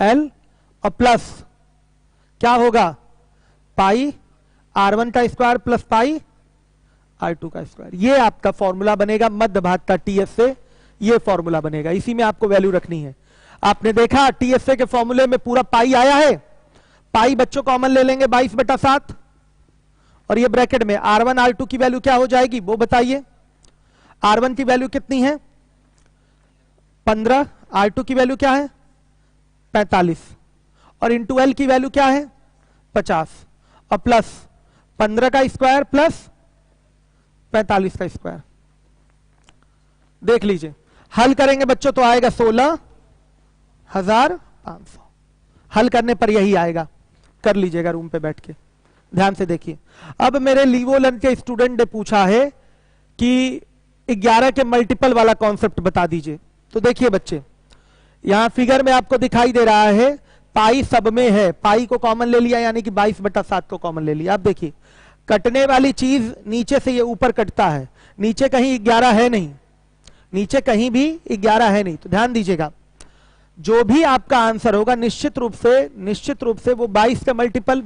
L, और प्लस क्या होगा पाई R1 का स्क्वायर प्लस पाई R2 का स्क्वायर। ये आपका फॉर्मूला बनेगा मध्य भाग का TSA, ये फॉर्मूला बनेगा, इसी में आपको वैल्यू रखनी है। आपने देखा TSA के फॉर्मूले में पूरा पाई आया है, पाई बच्चों कॉमन ले लेंगे 22/7, और ये ब्रैकेट में R1 R2 की वैल्यू क्या हो जाएगी वो बताइए। R1 की वैल्यू कितनी है 15, R2 की वैल्यू क्या है 45, और इंटू L की वैल्यू क्या है 50, और प्लस 15 का स्क्वायर प्लस 45 का स्क्वायर। देख लीजिए हल करेंगे बच्चों तो आएगा 16,500, हल करने पर यही आएगा, कर लीजिएगा रूम पे बैठ के। ध्यान से देखिए, अब मेरे लीवोलन के स्टूडेंट ने पूछा है कि 11 के मल्टीपल वाला कॉन्सेप्ट बता दीजिए। तो देखिए बच्चे, यहां फिगर में आपको दिखाई दे रहा है पाई सब में है, पाई को कॉमन ले लिया यानी कि 22/7 को कॉमन ले लिया। अब देखिए कटने वाली चीज नीचे से ये ऊपर कटता है, नीचे कहीं 11 है नहीं, नीचे कहीं भी 11 है नहीं। तो ध्यान दीजिएगा, जो भी आपका आंसर होगा निश्चित रूप से वो 22 के मल्टीपल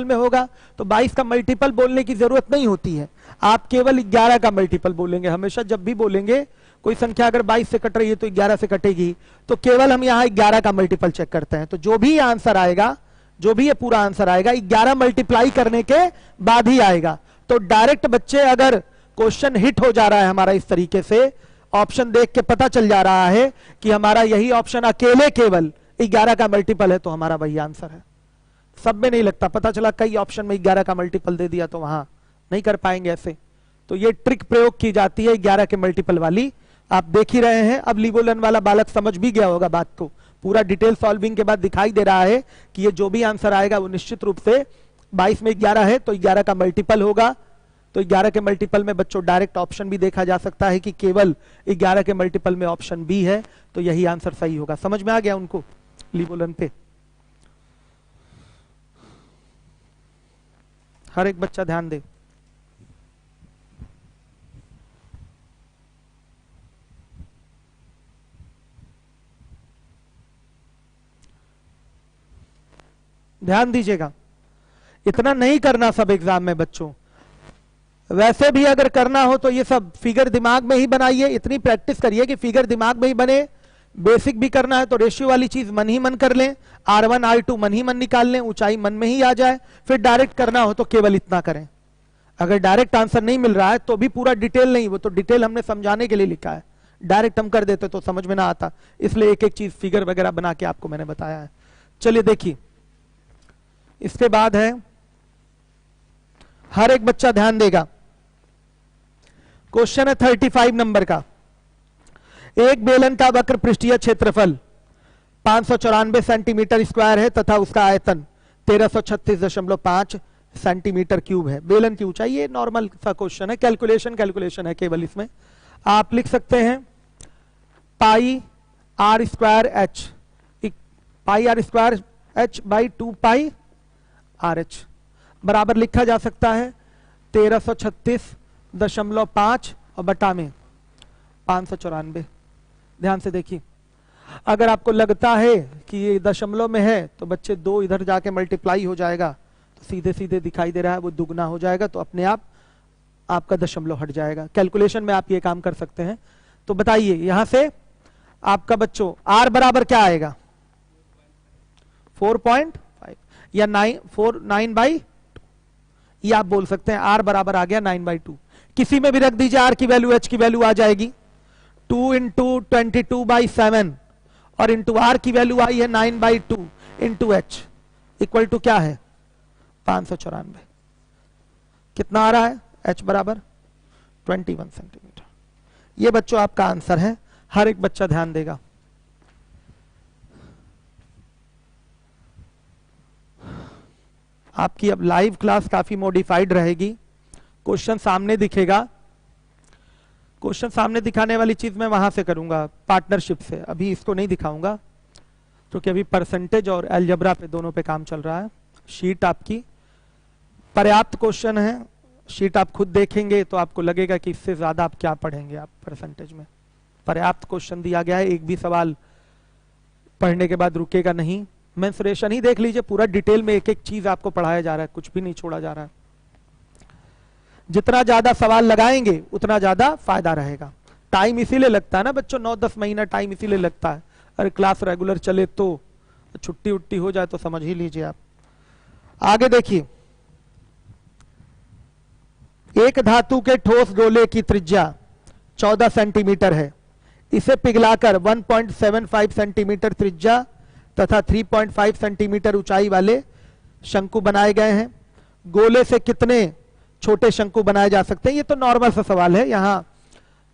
में होगा। तो 22 का मल्टीपल बोलने की जरूरत नहीं होती है, आप केवल 11 का मल्टीपल बोलेंगे। हमेशा जब भी बोलेंगे कोई संख्या अगर 22 से कट रही है तो 11 से कटेगी, तो केवल हम यहां 11 का मल्टीपल चेक करते हैं। तो जो भी आंसर आएगा, जो भी ये पूरा आंसर आएगा 11 मल्टीप्लाई करने के बाद ही आएगा। तो डायरेक्ट बच्चे अगर क्वेश्चन हिट हो जा रहा है हमारा इस तरीके से, ऑप्शन देख के पता चल जा रहा है कि हमारा यही ऑप्शन अकेले केवल 11 का मल्टीपल है, तो हमारा वही आंसर है। सब में नहीं लगता, पता चला कई ऑप्शन में 11 का मल्टीपल दे दिया तो वहां नहीं कर पाएंगे ऐसे। तो ये ट्रिक प्रयोग की जाती है 11 के मल्टीपल वाली, आप देख ही रहे हैं। अब लीवोलन वाला बालक समझ भी गया होगा बात को, पूरा डिटेल सॉल्विंग के बाद दिखाई दे रहा है कि ये जो भी आंसर आएगा वो निश्चित रूप से 22 में 11 है तो 11 का मल्टीपल होगा। तो 11 के मल्टीपल में बच्चों डायरेक्ट ऑप्शन भी देखा जा सकता है कि केवल 11 के मल्टीपल में ऑप्शन बी है, तो यही आंसर सही होगा। समझ में आ गया उनको लीवोलन पे? हर एक बच्चा ध्यान दे। ध्यान दीजिएगा, इतना नहीं करना सब एग्जाम में बच्चों, वैसे भी अगर करना हो तो ये सब फिगर दिमाग में ही बनाइए, इतनी प्रैक्टिस करिए कि फिगर दिमाग में ही बने। बेसिक भी करना है तो रेशियो वाली चीज मन ही मन कर लें, R1 R2 मन ही मन निकाल लें, ऊंचाई मन में ही आ जाए। फिर डायरेक्ट करना हो तो केवल इतना करें। अगर डायरेक्ट आंसर नहीं मिल रहा है तो भी पूरा डिटेल नहीं, वो तो डिटेल हमने समझाने के लिए लिखा है, डायरेक्ट हम कर देते तो समझ में ना आता, इसलिए एक एक चीज फिगर वगैरह बना के आपको मैंने बताया है। चलिए देखिए, इसके बाद है, हर एक बच्चा ध्यान देगा, क्वेश्चन है 35 नंबर का। एक बेलन का वक्र पृष्ठीय क्षेत्रफल 594 सेंटीमीटर स्क्वायर है तथा उसका आयतन 1336.5 सेंटीमीटर क्यूब है। बेलन की ऊंचाई, ये नॉर्मल सा क्वेश्चन है, कैलकुलेशन है केवल इसमें। आप लिख सकते हैं pi r square h, pi r square h by 2 pi r h बराबर लिखा जा सकता है 1336.5 और बटा में 594। ध्यान से देखिए, अगर आपको लगता है कि ये दशमलव में है तो बच्चे 2 इधर जाके मल्टीप्लाई हो जाएगा, तो सीधे सीधे दिखाई दे रहा है वो दुगना हो जाएगा, तो अपने आप आपका दशमलव हट जाएगा। कैलकुलेशन में आप ये काम कर सकते हैं। तो बताइए यहां से आपका बच्चों आर बराबर क्या आएगा, 4.5 या 9/2, ये आप बोल सकते हैं आर बराबर आ गया 9/2। किसी में भी रख दीजिए आर की वैल्यू, एच की वैल्यू आ जाएगी 2 × 22/7 और इंटू आर की वैल्यू आई है 9/2 इंटू एच इक्वल टू क्या है 594। कितना आ रहा है, एच बराबर 21 सेंटीमीटर। ये बच्चों आपका आंसर है, हर एक बच्चा ध्यान देगा। आपकी अब लाइव क्लास काफी मॉडिफाइड रहेगी, क्वेश्चन सामने दिखेगा। क्वेश्चन सामने दिखाने वाली चीज मैं वहां से करूंगा पार्टनरशिप से, अभी इसको नहीं दिखाऊंगा क्योंकि अभी परसेंटेज और अलजेब्रा पे दोनों पे काम चल रहा है। शीट आपकी पर्याप्त क्वेश्चन है, शीट आप खुद देखेंगे तो आपको लगेगा कि इससे ज्यादा आप क्या पढ़ेंगे। आप परसेंटेज में पर्याप्त क्वेश्चन दिया गया है, एक भी सवाल पढ़ने के बाद रुकेगा नहीं। मेंसुरेशन ही देख लीजिए, पूरा डिटेल में एक एक चीज आपको पढ़ाया जा रहा है, कुछ भी नहीं छोड़ा जा रहा है। जितना ज्यादा सवाल लगाएंगे उतना ज्यादा फायदा रहेगा। टाइम इसीलिए लगता है ना बच्चों, 9-10 महीना टाइम इसीलिए लगता है। अरे क्लास रेगुलर चले तो, छुट्टी उट्टी हो जाए तो समझ ही लीजिए आप। आगे देखिए, एक धातु के ठोस गोले की त्रिज्या 14 सेंटीमीटर है। इसे पिघलाकर 1.75 सेंटीमीटर त्रिज्या तथा 3.5 सेंटीमीटर ऊंचाई वाले शंकु बनाए गए हैं। गोले से कितने छोटे शंकु बनाए जा सकते हैं? ये तो नॉर्मल सा सवाल है, यहां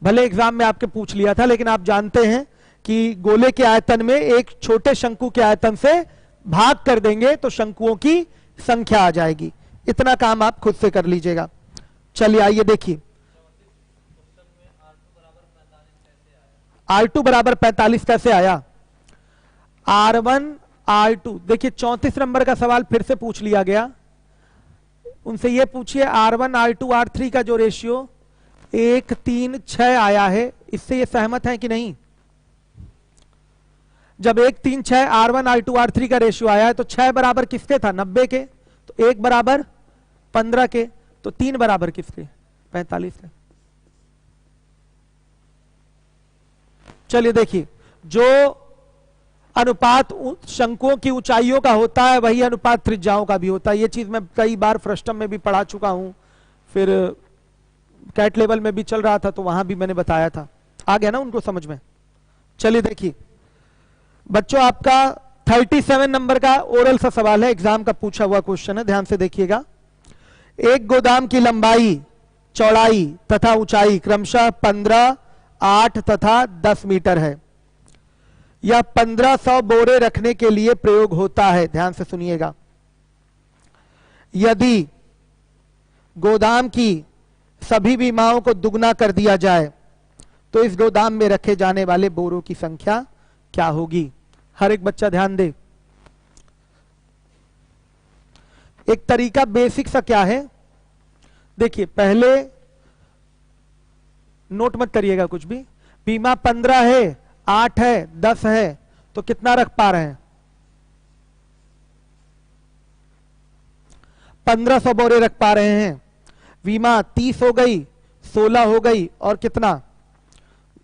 भले एग्जाम में आपके पूछ लिया था, लेकिन आप जानते हैं कि गोले के आयतन में एक छोटे शंकु के आयतन से भाग कर देंगे तो शंकुओं की संख्या आ जाएगी। इतना काम आप खुद से कर लीजिएगा। चलिए आइए देखिए, R2 बराबर 45 कैसे आया? R1 R2, देखिए 34 नंबर का सवाल फिर से पूछ लिया गया। उनसे ये पूछिए R1 R2 R3 का जो रेशियो 1:3:6 आया है, इससे ये सहमत है कि नहीं? जब 1:3:6 R1 R2 R3 का रेशियो आया है तो 6 बराबर किसके था? 90 के। तो 1 बराबर 15 के, तो 3 बराबर किसके? 45 के। चलिए देखिए, जो अनुपात शंकुओं की ऊंचाइयों का होता है वही अनुपात त्रिज्याओं का भी होता है। ये चीज मैं कई बार फ्रस्टम में भी पढ़ा चुका हूं, फिर कैट लेवल में भी चल रहा था तो वहां भी मैंने बताया था। आ गया ना उनको समझ में? चलिए देखिए बच्चों, आपका 37 नंबर का ओरल सा सवाल है, एग्जाम का पूछा हुआ क्वेश्चन है, ध्यान से देखिएगा। एक गोदाम की लंबाई, चौड़ाई तथा ऊंचाई क्रमशः 15, 8 तथा 10 मीटर है। यह 1500 बोरे रखने के लिए प्रयोग होता है। ध्यान से सुनिएगा। यदि गोदाम की सभी बीमाओं को दुगना कर दिया जाए तो इस गोदाम में रखे जाने वाले बोरों की संख्या क्या होगी? हर एक बच्चा ध्यान दे। एक तरीका बेसिक सा क्या है, देखिए पहले नोट मत करिएगा कुछ भी। बीमा 15 है, 8 है, 10 है, तो कितना रख पा रहे हैं? 1500 बोरे रख पा रहे हैं। बीमा 30 हो गई, 16 हो गई और कितना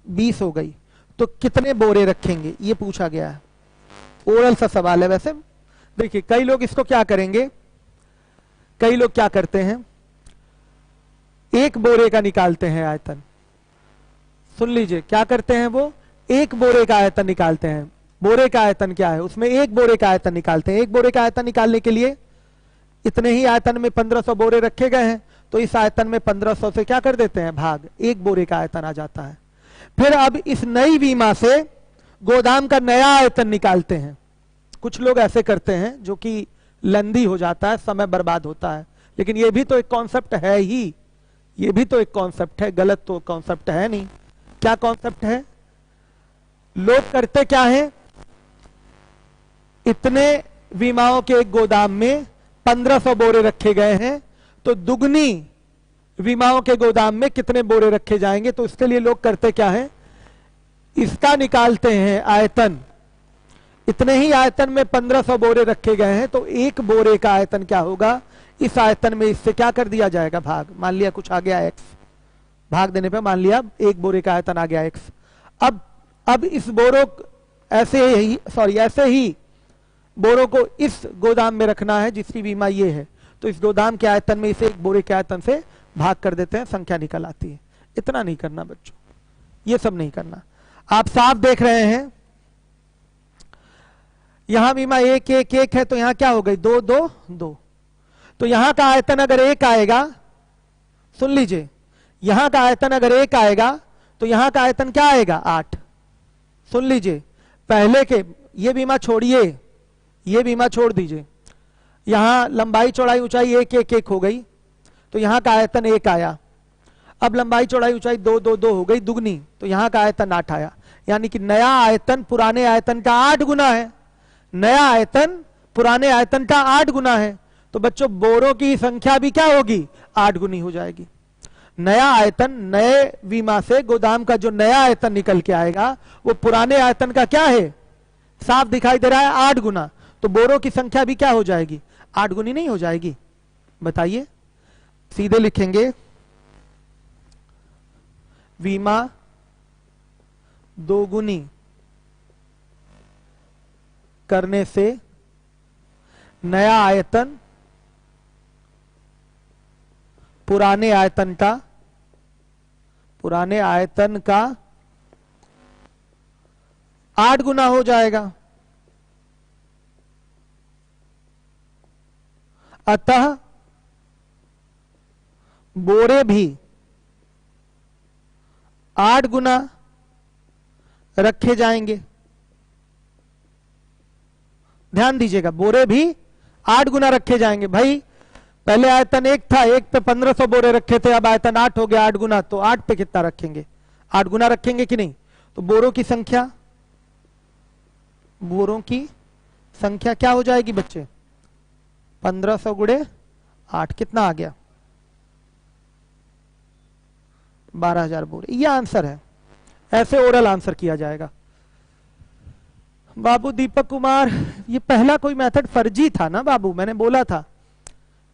20 हो गई। तो कितने बोरे रखेंगे, ये पूछा गया है। ओरल सा सवाल है। वैसे देखिए कई लोग इसको क्या करेंगे, कई लोग क्या करते हैं, एक बोरे का निकालते हैं आयतन। सुन लीजिए क्या करते हैं, वो एक बोरे का आयतन निकालते हैं। बोरे का आयतन क्या है, उसमें एक बोरे का आयतन निकालते हैं। एक बोरे का आयतन निकालने के लिए इतने ही आयतन में 1500 बोरे रखे गए हैं, तो इस आयतन में 1500 से क्या कर देते हैं भाग, एक बोरे का आयतन आ जाता है। फिर अब इस नई बीमा से गोदाम का नया आयतन निकालते हैं। कुछ लोग ऐसे करते हैं जो कि लंदी हो जाता है, समय बर्बाद होता है, लेकिन ये भी तो एक कॉन्सेप्ट है ही, ये भी तो एक कॉन्सेप्ट है, गलत तो कॉन्सेप्ट है नहीं। क्या कॉन्सेप्ट है, लोग करते क्या है, इतने बीमाओं के एक गोदाम में 1500 बोरे रखे गए हैं, तो दुगनी बीमाओं के गोदाम में कितने बोरे रखे जाएंगे, तो इसके लिए लोग करते क्या है, इसका निकालते हैं आयतन। इतने ही आयतन में 1500 बोरे रखे गए हैं, तो एक बोरे का आयतन क्या होगा, इस आयतन में इससे क्या कर दिया जाएगा भाग। मान लिया कुछ आ गया x, भाग देने पे मान लिया एक बोरे का आयतन आ गया x। अब इस बोरों ऐसे ही बोरों को इस गोदाम में रखना है जिसकी बीमा ये है, तो इस गोदाम के आयतन में इसे एक बोरे के आयतन से भाग कर देते हैं, संख्या निकल आती है। इतना नहीं करना बच्चों, ये सब नहीं करना। आप साफ देख रहे हैं यहां बीमा 1 1 1 है, तो यहां क्या हो गई 2 2 2, तो यहां का आयतन अगर 1 आएगा, सुन लीजिए, यहां का आयतन अगर 1 आएगा तो यहां का आयतन क्या आएगा 8। सुन लीजिए, पहले के ये बीमा छोड़िए, ये बीमा छोड़ दीजिए, यहां लंबाई चौड़ाई ऊंचाई 1 1 1 हो गई, तो यहां का आयतन 1 आया। अब लंबाई चौड़ाई ऊंचाई 2 2 2 हो गई दुगनी, तो यहां का आयतन 8 आया। यानी कि नया आयतन पुराने आयतन का 8 गुना है, नया आयतन पुराने आयतन का 8 गुना है। तो बच्चों बोरों की संख्या भी क्या होगी, 8 गुनी हो जाएगी। नया आयतन, नए बीमा से गोदाम का जो नया आयतन निकल के आएगा वो पुराने आयतन का क्या है, साफ दिखाई दे रहा है 8 गुना। तो बोरों की संख्या भी क्या हो जाएगी, 8 गुनी नहीं हो जाएगी, बताइए। सीधे लिखेंगे बीमा 2 गुनी करने से नया आयतन पुराने आयतन का 8 गुना हो जाएगा। अतः बोरे भी 8 गुना रखे जाएंगे। ध्यान दीजिएगा, बोरे भी 8 गुना रखे जाएंगे। भाई पहले आयतन 1 था, 1 पे 1500 बोरे रखे थे, अब आयतन 8 हो गया, 8 गुना, तो 8 पे कितना रखेंगे, 8 गुना रखेंगे कि नहीं। तो बोरों की संख्या क्या हो जाएगी बच्चे, 1500 गुणे 8 कितना आ गया, 12000 बोरे। ये आंसर है, ऐसे ओरल आंसर किया जाएगा। बाबू दीपक कुमार, ये पहला कोई मेथड फर्जी था ना बाबू, मैंने बोला था।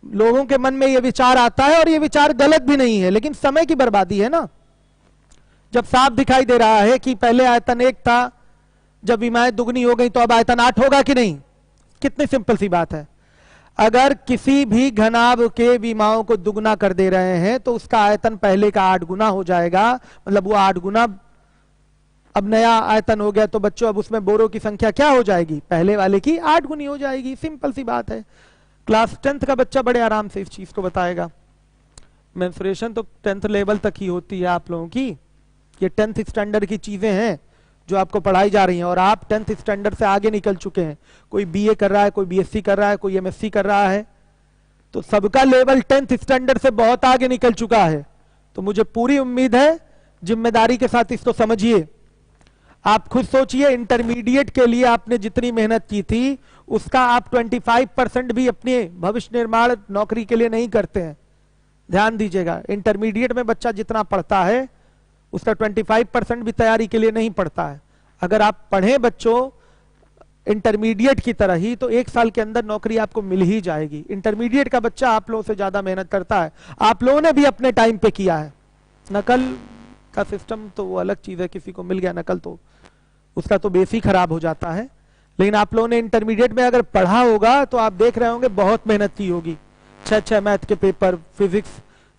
लोगों के मन में ये विचार आता है और ये विचार गलत भी नहीं है, लेकिन समय की बर्बादी है ना। जब साफ दिखाई दे रहा है कि पहले आयतन 1 था, जब बीमाएं दुगनी हो गई तो अब आयतन 8 होगा कि नहीं। कितनी सिंपल सी बात है, अगर किसी भी घनाभ के बीमाओं को दुगना कर दे रहे हैं तो उसका आयतन पहले का 8 गुना हो जाएगा, मतलब वो 8 गुना अब नया आयतन हो गया, तो बच्चों अब उसमें बोरों की संख्या क्या हो जाएगी, पहले वाले की 8 गुनी हो जाएगी। सिंपल सी बात है, क्लास 10th का बच्चा बड़े आराम से इस चीज को बताएगा। मेंस्ट्रुएशन तो 10th लेवल तक ही होती है आप लोगों की, ये 10th स्टैंडर्ड की चीजें हैं जो आपको पढ़ाई जा रही हैं, और आप 10th स्टैंडर्ड से आगे निकल चुके हैं। कोई बीए कर रहा है, कोई बीएससी कर रहा है, कोई एमएससी कर रहा है, तो सबका लेवल 10th स्टैंडर्ड से बहुत आगे निकल चुका है। तो मुझे पूरी उम्मीद है, जिम्मेदारी के साथ इसको समझिए। आप खुद सोचिए, इंटरमीडिएट के लिए आपने जितनी मेहनत की थी उसका आप 25% भी अपने भविष्य निर्माण नौकरी के लिए नहीं करते हैं। ध्यान दीजिएगा, इंटरमीडिएट में बच्चा जितना पढ़ता है उसका 25% भी तैयारी के लिए नहीं पढ़ता है। अगर आप पढ़ें बच्चों इंटरमीडिएट की तरह ही, तो 1 साल के अंदर नौकरी आपको मिल ही जाएगी। इंटरमीडिएट का बच्चा आप लोगों से ज्यादा मेहनत करता है, आप लोगों ने भी अपने टाइम पे किया है। नकल का सिस्टम तो वो अलग चीज है, किसी को मिल गया नकल तो उसका तो बेस ही खराब हो जाता है। लेकिन आप लोगों ने इंटरमीडिएट में अगर पढ़ा होगा तो आप देख रहे होंगे बहुत मेहनत की होगी। 6 मैथ के paper, physics,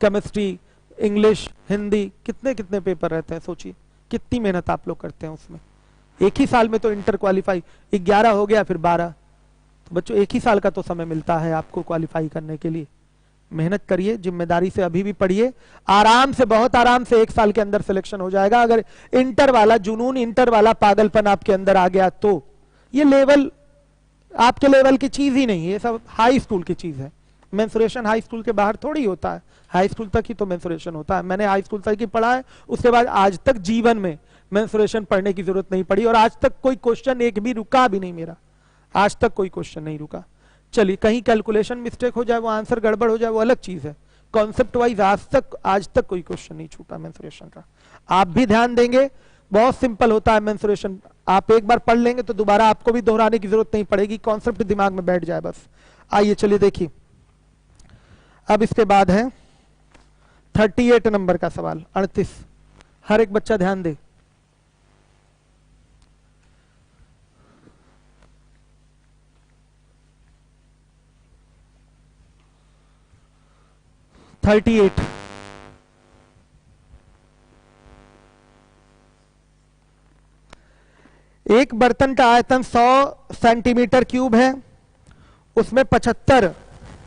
chemistry, English, Hindi, कितने कितने पेपर रहते हैं, सोचिए कितनी मेहनत आप लोग करते हैं उसमें। एक ही साल में तो इंटर क्वालिफाई 11 हो गया, फिर 12, तो बच्चों एक ही साल का तो समय मिलता है आपको क्वालिफाई करने के लिए। मेहनत करिए, जिम्मेदारी से अभी भी पढ़िए, आराम से, बहुत आराम से 1 साल के अंदर सिलेक्शन हो जाएगा। अगर इंटर वाला जुनून, इंटर वाला पागलपन आपके अंदर आ गया तो ये लेवल आपके लेवल की चीज ही नहीं है, ये सब हाई स्कूल की चीज है। मेंसुरेशन हाई स्कूल के बाहर थोड़ी होता है, हाई स्कूल तक ही तो मेंसुरेशन होता है। मैंने हाई स्कूल तक ही पढ़ा है, उसके बाद आज तक जीवन में मेंसुरेशन पढ़ने की जरूरत नहीं पड़ी, और आज तक कोई क्वेश्चन एक भी रुका भी नहीं मेरा, आज तक कोई क्वेश्चन नहीं रुका। चलिए, कहीं कैलकुलेशन मिस्टेक हो जाए, वो आंसर गड़बड़ हो जाए, वो अलग चीज है। कॉन्सेप्ट वाइज आज तक कोई क्वेश्चन नहीं छूटा मेंसुरेशन का। आप भी ध्यान देंगे, बहुत सिंपल होता है मेंसुरेशन। आप एक बार पढ़ लेंगे तो दोबारा आपको भी दोहराने की जरूरत नहीं पड़ेगी, कॉन्सेप्ट दिमाग में बैठ जाए बस। आइए चलिए देखिए, अब इसके बाद है 38 नंबर का सवाल, 38। हर एक बच्चा ध्यान दे। एक बर्तन का आयतन 100 सेंटीमीटर क्यूब है, उसमें 75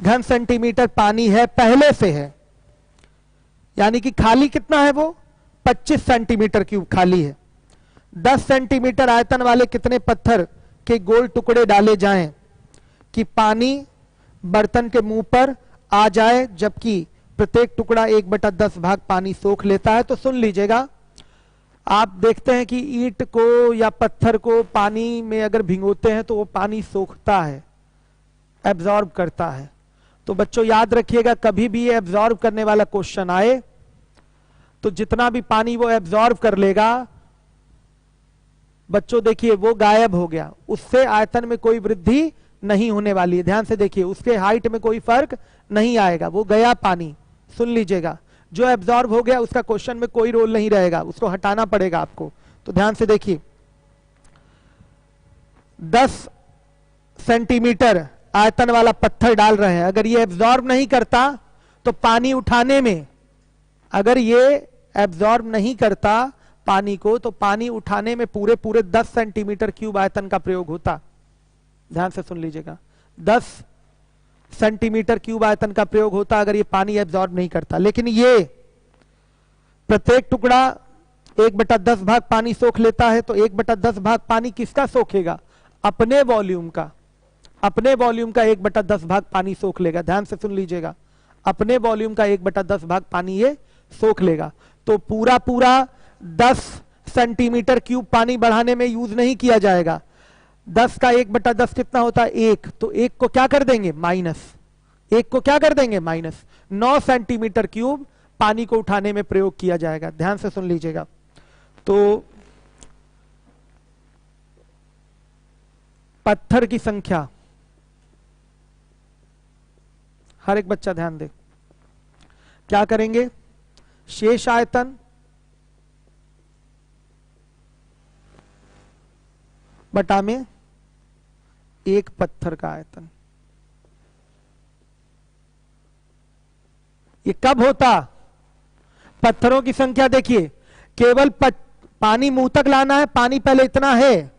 घन सेंटीमीटर पानी है, पहले से है, यानी कि खाली कितना है, वो 25 सेंटीमीटर क्यूब खाली है। 10 सेंटीमीटर आयतन वाले कितने पत्थर के गोल टुकड़े डाले जाएं कि पानी बर्तन के मुंह पर आ जाए, जबकि प्रत्येक टुकड़ा 1/10 भाग पानी सोख लेता है। तो सुन लीजिएगा, आप देखते हैं कि ईंट को या पत्थर को पानी में अगर भिगोते हैं तो वो पानी सोखता है, एब्जॉर्ब करता है। तो बच्चों याद रखिएगा, कभी भी ये एब्जॉर्ब करने वाला क्वेश्चन आए तो जितना भी पानी वो एब्जॉर्ब कर लेगा, बच्चों देखिए वो गायब हो गया, उससे आयतन में कोई वृद्धि नहीं होने वाली है। ध्यान से देखिए, उसके हाइट में कोई फर्क नहीं आएगा, वो गया पानी। सुन लीजिएगा, जो एब्जॉर्ब हो गया उसका क्वेश्चन में कोई रोल नहीं रहेगा, उसको हटाना पड़ेगा आपको। तो ध्यान से देखिए, 10 सेंटीमीटर आयतन वाला पत्थर डाल रहे हैं, अगर ये एब्जॉर्ब नहीं करता तो पानी उठाने में, अगर ये एब्जॉर्ब नहीं करता पानी को, तो पानी उठाने में पूरे पूरे 10 सेंटीमीटर क्यूब आयतन का प्रयोग होता। ध्यान से सुन लीजिएगा, 10 सेंटीमीटर क्यूब आयतन का प्रयोग होता अगर ये पानी एब्जॉर्ब नहीं करता। लेकिन ये प्रत्येक टुकड़ा 1/10 भाग पानी सोख लेता है, तो 1/10 भाग पानी किसका सोखेगा? अपने वॉल्यूम का। अपने वॉल्यूम का 1/10 भाग पानी सोख लेगा। ध्यान से सुन लीजिएगा, अपने वॉल्यूम का 1/10 भाग पानी ये सोख लेगा। तो पूरा पूरा 10 सेंटीमीटर क्यूब पानी बढ़ाने में यूज नहीं किया जाएगा। 10 का 1/10 कितना होता है? 1। तो 1 को क्या कर देंगे? माइनस। 1 को क्या कर देंगे? माइनस। 9 सेंटीमीटर क्यूब पानी को उठाने में प्रयोग किया जाएगा। ध्यान से सुन लीजिएगा। तो पत्थर की संख्या, हर एक बच्चा ध्यान दे, क्या करेंगे? शेष आयतन बटा में एक पत्थर का आयतन। ये कब होता? पत्थरों की संख्या देखिए, केवल पानी मुंह तक लाना है। पानी पहले इतना है,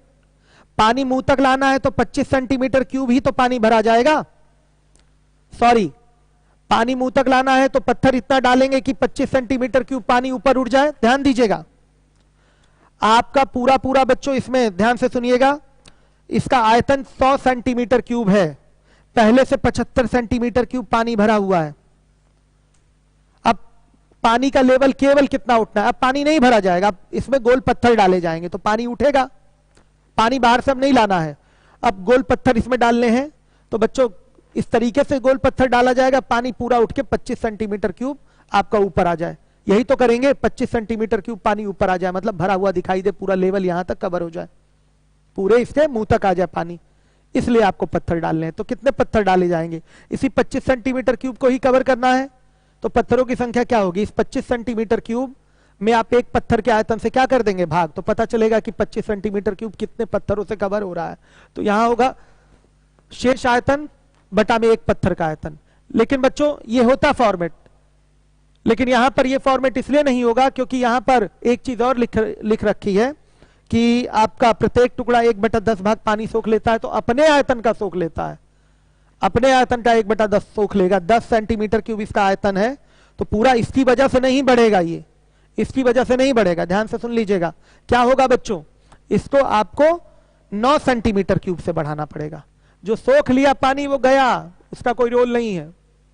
पानी मुंह तक लाना है तो 25 सेंटीमीटर क्यूब ही तो पानी भरा जाएगा। सॉरी, पानी मुंह तक लाना है तो पत्थर इतना डालेंगे कि 25 सेंटीमीटर क्यूब पानी ऊपर उठ जाए। ध्यान दीजिएगा, आपका पूरा पूरा बच्चों इसमें ध्यान से सुनिएगा, इसका आयतन 100 सेंटीमीटर क्यूब है, पहले से 75 सेंटीमीटर क्यूब पानी भरा हुआ है। अब पानी का लेवल केवल कितना उठना है? अब पानी नहीं भरा जाएगा, अब इसमें गोल पत्थर डाले जाएंगे तो पानी उठेगा। पानी बाहर से अब नहीं लाना है, अब गोल पत्थर इसमें डालने हैं। तो बच्चों इस तरीके से गोल पत्थर डाला जाएगा, पानी पूरा उठ के 25 सेंटीमीटर क्यूब आपका ऊपर आ जाए। यही तो करेंगे, 25 सेंटीमीटर क्यूब पानी ऊपर आ जाए, मतलब भरा हुआ दिखाई दे, पूरा लेवल यहां तक कवर हो जाए, पूरे इसके मुंह तक आ जाए पानी। इसलिए आपको पत्थर डालने हैं। तो कितने पत्थर डाले जाएंगे? इसी 25 सेंटीमीटर क्यूब को ही कवर करना है। तो पत्थरों की संख्या क्या होगी? इस 25 सेंटीमीटर क्यूब में आप एक पत्थर के आयतन से क्या कर देंगे भाग, तो पता चलेगा कि 25 सेंटीमीटर क्यूब कितने पत्थरों से कवर हो रहा है। तो यहां होगा शेष आयतन बटा में एक पत्थर का आयतन। लेकिन बच्चों ये होता फॉर्मेट, लेकिन यहां पर ये फॉर्मेट इसलिए नहीं होगा क्योंकि यहां पर एक चीज और लिख रखी है कि आपका प्रत्येक टुकड़ा 1/10 भाग पानी सोख लेता है, तो अपने आयतन का सोख लेता है, अपने आयतन का 1/10 सोख लेगा। 10 सेंटीमीटर क्यूब इसका आयतन है, तो पूरा इसकी वजह से नहीं बढ़ेगा, ये इसकी वजह से नहीं बढ़ेगा। ध्यान से सुन लीजिएगा, क्या होगा बच्चों, इसको आपको 9 सेंटीमीटर क्यूब से बढ़ाना पड़ेगा। जो सोख लिया पानी वो गया, उसका कोई रोल नहीं है,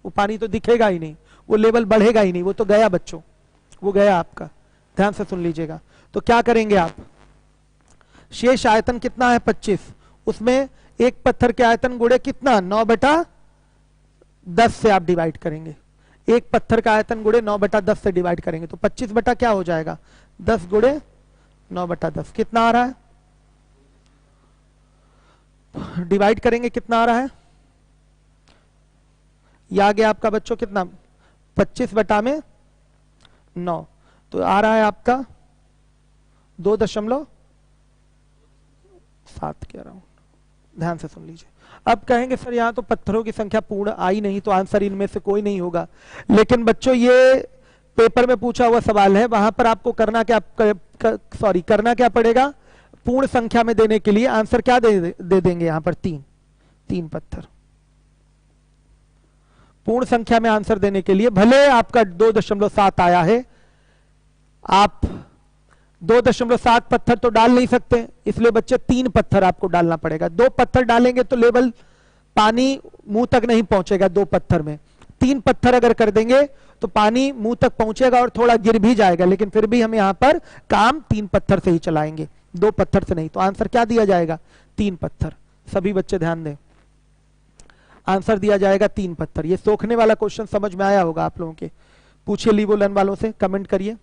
वो पानी तो दिखेगा ही नहीं, वो लेवल बढ़ेगा ही नहीं, वो तो गया बच्चों, वो गया आपका। ध्यान से सुन लीजिएगा। तो क्या करेंगे आप, शेष आयतन कितना है 25, उसमें एक पत्थर के आयतन गुणे कितना 9/10 से आप डिवाइड करेंगे। एक पत्थर का आयतन गुणे 9/10 से डिवाइड करेंगे, तो 25 बटा क्या हो जाएगा 10 गुणे 9/10 कितना आ रहा है, डिवाइड करेंगे कितना आ रहा है, ये आ गया आपका बच्चों कितना 25 बटा में 9, तो आ रहा है आपका 2.7 कह रहा हूं। ध्यान से सुन लीजिए। अब कहेंगे सर यहां तो पत्थरों की संख्या पूर्ण आई नहीं, तो आंसर इनमें से कोई नहीं होगा। लेकिन बच्चों ये पेपर में पूछा हुआ सवाल है, वहां पर आपको करना क्या करना क्या पड़ेगा, पूर्ण संख्या में देने के लिए आंसर क्या दे देंगे यहां पर 3 पत्थर। पूर्ण संख्या में आंसर देने के लिए भले आपका 2.7 आया है, आप 2.7 पत्थर तो डाल नहीं सकते, इसलिए बच्चे 3 पत्थर आपको डालना पड़ेगा। 2 पत्थर डालेंगे तो लेवल पानी मुंह तक नहीं पहुंचेगा 2 पत्थर में। 3 पत्थर अगर कर देंगे तो पानी मुंह तक पहुंचेगा और थोड़ा गिर भी जाएगा, लेकिन फिर भी हम यहां पर काम 3 पत्थर से ही चलाएंगे, 2 पत्थर से नहीं। तो आंसर क्या दिया जाएगा 3 पत्थर। सभी बच्चे ध्यान दें, आंसर दिया जाएगा 3 पत्थर। ये सोखने वाला क्वेश्चन समझ में आया होगा आप लोगों के, पूछिए लीवोलन वालों से, कमेंट करिए।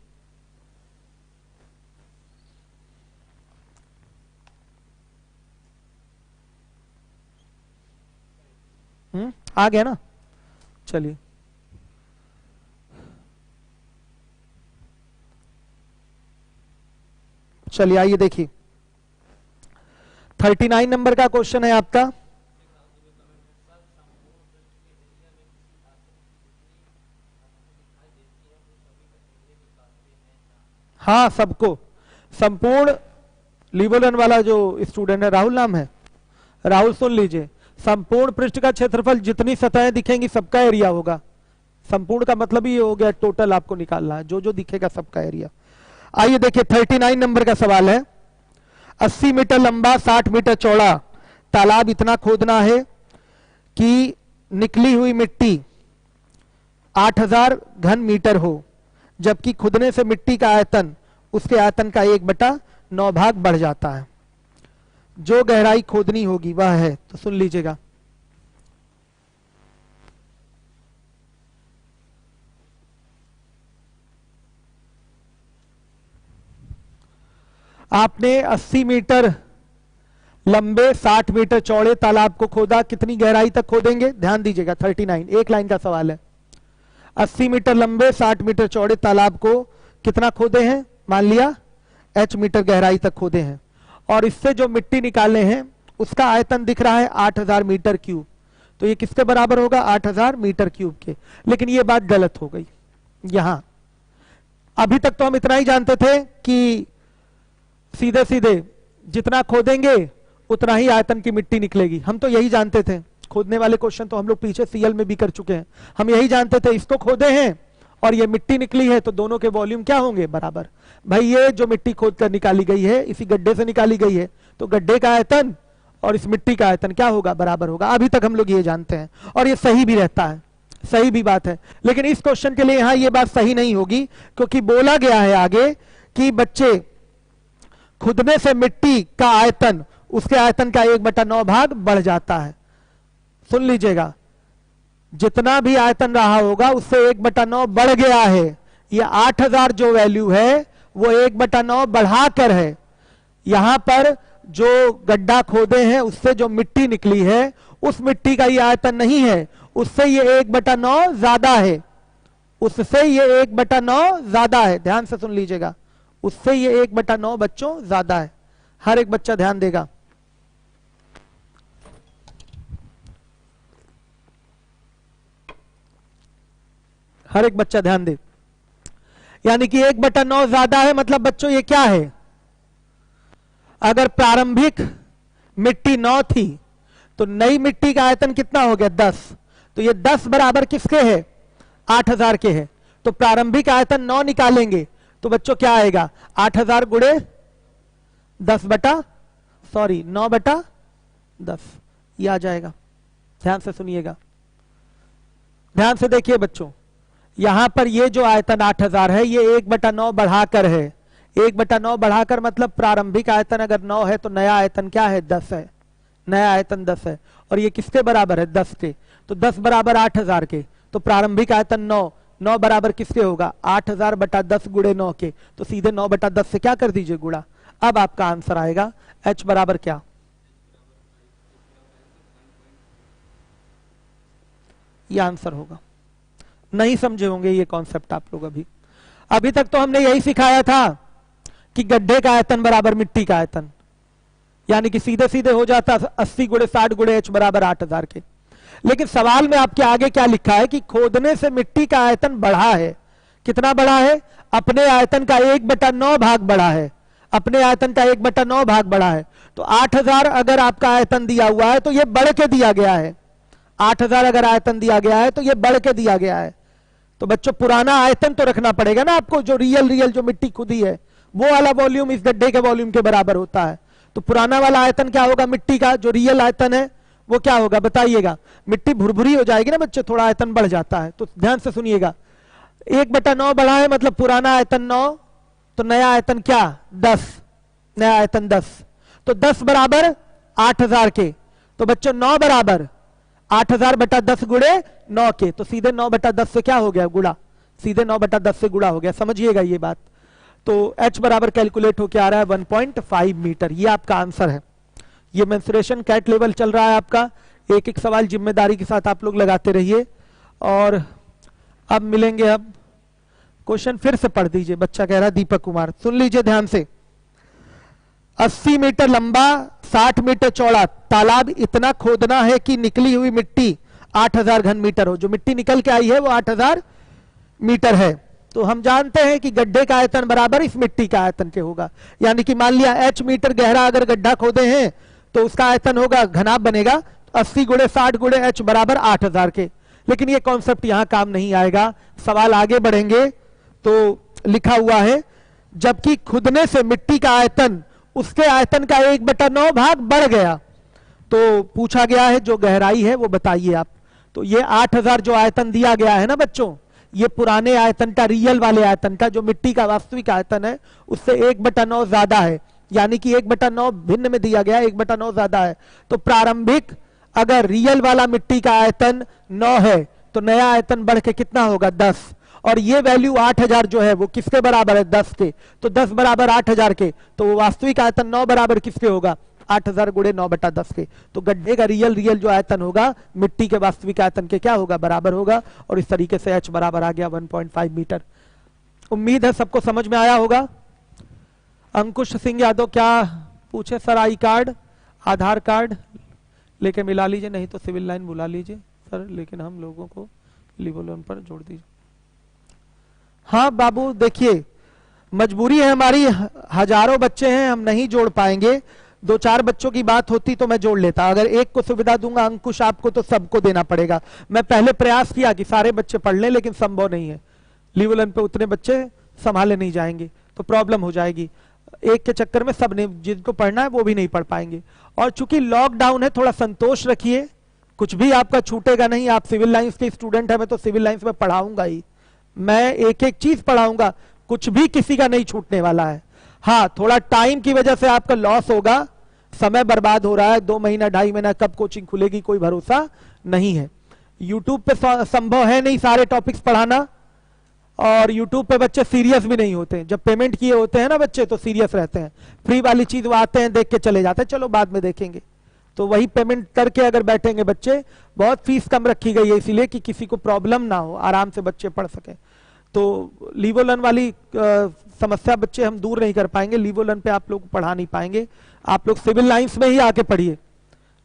आ गया ना, चलिए चलिए आइए देखिए 39 नंबर का क्वेश्चन है आपका। हाँ सबको, संपूर्ण लीवोलन वाला जो स्टूडेंट है, राहुल नाम है, राहुल सुन लीजिए, संपूर्ण पृष्ठ का क्षेत्रफल जितनी सतहें दिखेंगी सबका एरिया होगा। संपूर्ण का मतलब ही हो गया टोटल आपको निकालना है, जो जो दिखेगा सबका एरिया। आइए देखिए 39 नंबर का सवाल है। 80 मीटर लंबा 60 मीटर चौड़ा तालाब इतना खोदना है कि निकली हुई मिट्टी 8000 घन मीटर हो, जबकि खुदने से मिट्टी का आयतन उसके आयतन का 1/9 भाग बढ़ जाता है। जो गहराई खोदनी होगी वह है, तो सुन लीजिएगा, आपने 80 मीटर लंबे 60 मीटर चौड़े तालाब को खोदा, कितनी गहराई तक खोदेंगे, ध्यान दीजिएगा 39 एक लाइन का सवाल है। 80 मीटर लंबे 60 मीटर चौड़े तालाब को कितना खोदे हैं, मान लिया h मीटर गहराई तक खोदे हैं, और इससे जो मिट्टी निकाले हैं उसका आयतन दिख रहा है 8000 मीटर क्यूब। तो ये किसके बराबर होगा 8000 मीटर क्यूब के। लेकिन ये बात गलत हो गई यहां। अभी तक तो हम इतना ही जानते थे कि सीधे सीधे जितना खोदेंगे उतना ही आयतन की मिट्टी निकलेगी, हम तो यही जानते थे। खोदने वाले क्वेश्चन तो हम लोग पीछे सीएल में भी कर चुके हैं, हम यही जानते थे इसको खोदे हैं और ये मिट्टी निकली है तो दोनों के वॉल्यूम क्या होंगे बराबर। भाई ये जो मिट्टी खोद कर निकाली गई है इसी गड्ढे से निकाली गई है, तो गड्ढे का आयतन और इस मिट्टी का आयतन क्या होगा बराबर होगा। अभी तक हम लोग ये जानते हैं और ये सही भी रहता है, सही भी बात है। लेकिन इस क्वेश्चन के लिए यहां ये बात सही नहीं होगी, क्योंकि बोला गया है आगे कि बच्चे खुदने से मिट्टी का आयतन उसके आयतन का 1/9 भाग बढ़ जाता है। सुन लीजिएगा, जितना भी आयतन रहा होगा उससे 1/9 बढ़ गया है। ये 8000 जो वैल्यू है वो 1/9 बढ़ाकर है। यहां पर जो गड्ढा खोदे हैं उससे जो मिट्टी निकली है उस मिट्टी का ये आयतन नहीं है, उससे ये 1/9 ज्यादा है, उससे ये 1/9 ज्यादा है। ध्यान से सुन लीजिएगा, उससे ये 1/9 बच्चों ज्यादा है। हर एक बच्चा ध्यान देगा। हर एक बच्चा ध्यान दे, यानी कि 1/9 ज्यादा है, मतलब बच्चों ये क्या है? अगर प्रारंभिक मिट्टी 9 थी तो नई मिट्टी का आयतन कितना हो गया? 10। तो ये 10 बराबर किसके है? 8000 के है। तो प्रारंभिक आयतन 9 निकालेंगे तो बच्चों क्या आएगा? 8000 गुणे 9/10 ये आ जाएगा। ध्यान से सुनिएगा, ध्यान से देखिए बच्चों, यहां पर ये जो आयतन 8000 है ये 1/9 बढ़ाकर है। 1/9 बढ़ाकर मतलब प्रारंभिक आयतन अगर 9 है तो नया आयतन क्या है? 10 है। नया आयतन 10 है और ये किसके बराबर है? 10 के। तो 10 बराबर 8000 के, तो प्रारंभिक आयतन 9 बराबर किसके होगा? 8000/10 गुणे 9 के। तो सीधे 9/10 से क्या कर दीजिए? गुणा। अब आपका आंसर आएगा h बराबर क्या? ये आंसर होगा। नहीं समझे होंगे ये कॉन्सेप्ट आप लोग। अभी तक तो हमने यही सिखाया था कि गड्ढे का आयतन बराबर मिट्टी का आयतन, यानी कि सीधे सीधे हो जाता 80 गुणे 60 गुणे h बराबर 8000 के। लेकिन सवाल में आपके आगे क्या लिखा है कि खोदने से मिट्टी का आयतन बढ़ा है। कितना बढ़ा है? अपने आयतन का 1/9 भाग बढ़ा है। अपने आयतन का 1/9 भाग बढ़ा है। तो 8000 अगर आपका आयतन दिया हुआ है तो ये बढ़ के दिया गया है। 8000 अगर आयतन दिया गया है तो ये बढ़ के दिया गया है। तो बच्चों पुराना आयतन तो रखना पड़ेगा ना आपको, जो रियल जो मिट्टी खुदी है वो वाला वॉल्यूम इस गड्ढे के वॉल्यूम के बराबर होता है। तो पुराना वाला आयतन क्या होगा? मिट्टी का जो रियल आयतन है वो क्या होगा बताइएगा? मिट्टी भुरभुरी हो जाएगी ना बच्चे, थोड़ा आयतन बढ़ जाता है। तो ध्यान से सुनिएगा, 1/9 बढ़ा है मतलब पुराना आयतन 9, तो नया आयतन क्या? 10। नया आयतन 10, तो 10 बराबर 8000 के। तो बच्चों 9 बराबर 8000/10 गुणे 9 के। तो सीधे 9/10 से क्या हो गया? गुणा। सीधे 9/10 से गुणा हो गया। समझिएगा ये बात। तो h बराबर कैलकुलेट होके आ रहा है 1.5 मीटर। ये आपका आंसर है। ये मेंसुरेशन कैट लेवल चल रहा है आपका। एक एक सवाल जिम्मेदारी के साथ आप लोग लगाते रहिए। और अब मिलेंगे, अब क्वेश्चन फिर से पढ़ दीजिए। बच्चा कह रहा है दीपक कुमार, सुन लीजिए ध्यान से। 80 मीटर लंबा 60 मीटर चौड़ा तालाब इतना खोदना है कि निकली हुई मिट्टी 8000 घन मीटर हो। जो मिट्टी निकल के आई है वो 8000 मीटर है। तो हम जानते हैं कि गड्ढे का आयतन बराबर इस मिट्टी का आयतन के होगा। यानी कि मान लिया h मीटर गहरा अगर गड्ढा खोदे हैं तो उसका आयतन होगा, घनाभ बनेगा 80 गुणे 60 गुणे h बराबर 8000 के। लेकिन ये कॉन्सेप्ट यहां काम नहीं आएगा। सवाल आगे बढ़ेंगे तो लिखा हुआ है जबकि खुदने से मिट्टी का आयतन उसके आयतन का 1/9 भाग बढ़ गया। तो पूछा गया है जो गहराई है वो बताइए आप। तो ये 8000 जो आयतन दिया गया है ना बच्चों, ये पुराने आयतन का, रियल वाले आयतन का, जो मिट्टी का वास्तविक आयतन है उससे 1/9 ज्यादा है। यानी कि 1/9 भिन्न में दिया गया, 1/9 ज्यादा है। तो प्रारंभिक अगर रियल वाला मिट्टी का आयतन 9 है तो नया आयतन बढ़ के कितना होगा? 10। और ये वैल्यू 8000 जो है वो किसके बराबर है? 10 के। तो 10 बराबर 8000 के, तो वो वास्तविक आयतन 9 बराबर किसके होगा? 8000 गुणे 9/10 के। तो गड्ढे का रियल जो आयतन होगा मिट्टी के वास्तविक आयतन के क्या होगा? बराबर होगा। और इस तरीके से h बराबर आ गया 1.5 मीटर। उम्मीद है सबको समझ में आया होगा। अंकुश सिंह यादव क्या पूछे sir? I card, Aadhaar card लेके मिला लीजिए, नहीं तो सिविल लाइन बुला लीजिए सर, लेकिन हम लोगों को लिवो लोन पर जोड़ दीजिए। हाँ बाबू देखिए, मजबूरी है हमारी, हजारों बच्चे हैं, हम नहीं जोड़ पाएंगे। 2-4 बच्चों की बात होती तो मैं जोड़ लेता। अगर एक को सुविधा दूंगा अंकुश आपको तो सबको देना पड़ेगा। मैं पहले प्रयास किया कि सारे बच्चे पढ़ लें, लेकिन संभव नहीं है। लीवलन पे उतने बच्चे संभाले नहीं जाएंगे तो प्रॉब्लम हो जाएगी। एक के चक्कर में सब ने जिनको पढ़ना है वो भी नहीं पढ़ पाएंगे। और चूंकि लॉकडाउन है थोड़ा संतोष रखिए, कुछ भी आपका छूटेगा नहीं। आप सिविल लाइंस के स्टूडेंट है, मैं तो सिविल लाइंस में पढ़ाऊंगा ही, मैं एक एक चीज पढ़ाऊंगा, कुछ भी किसी का नहीं छूटने वाला है। हाँ थोड़ा टाइम की वजह से आपका लॉस होगा, समय बर्बाद हो रहा है। 2 महीना 2.5 महीना कब कोचिंग खुलेगी कोई भरोसा नहीं है। यूट्यूब पे संभव है नहीं सारे टॉपिक्स पढ़ाना, और यूट्यूब पे बच्चे सीरियस भी नहीं होते। जब पेमेंट किए होते हैं ना बच्चे तो सीरियस रहते हैं। फ्री वाली चीज वो आते हैं देख के चले जाते हैं, चलो बाद में देखेंगे। तो वही पेमेंट करके अगर बैठेंगे बच्चे, बहुत फीस कम रखी गई है इसीलिए कि किसी को प्रॉब्लम ना हो, आराम से बच्चे पढ़ सकें। तो लीवोलन वाली समस्या बच्चे हम दूर नहीं कर पाएंगे, लीवोलन पे आप लोग पढ़ा नहीं पाएंगे, आप लोग सिविल लाइंस में ही आके पढ़िए।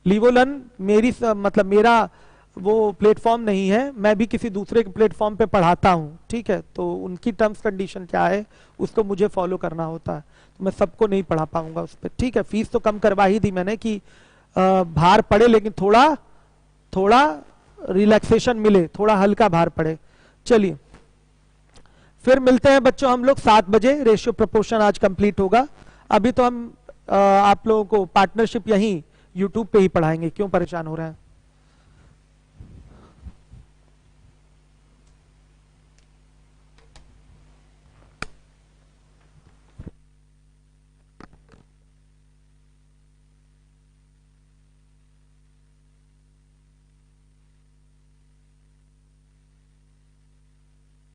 लीवोलन मतलब मेरा वो प्लेटफॉर्म नहीं है, मैं भी किसी दूसरे के प्लेटफॉर्म पे पढ़ाता हूँ, ठीक है, तो उनकी टर्म्स कंडीशन क्या है उसको मुझे फॉलो करना होता है, तो मैं सबको नहीं पढ़ा पाऊंगा उस पर, ठीक है। फीस तो कम करवा ही दी मैंने कि भार पड़े, लेकिन थोड़ा थोड़ा रिलैक्सेशन मिले, थोड़ा हल्का भार पड़े। चलिए फिर मिलते हैं बच्चों हम लोग 7 बजे, रेशियो प्रोपोर्शन आज कंप्लीट होगा। अभी तो हम आप लोगों को पार्टनरशिप यहीं यूट्यूब पे ही पढ़ाएंगे, क्यों परेशान हो रहे हैं।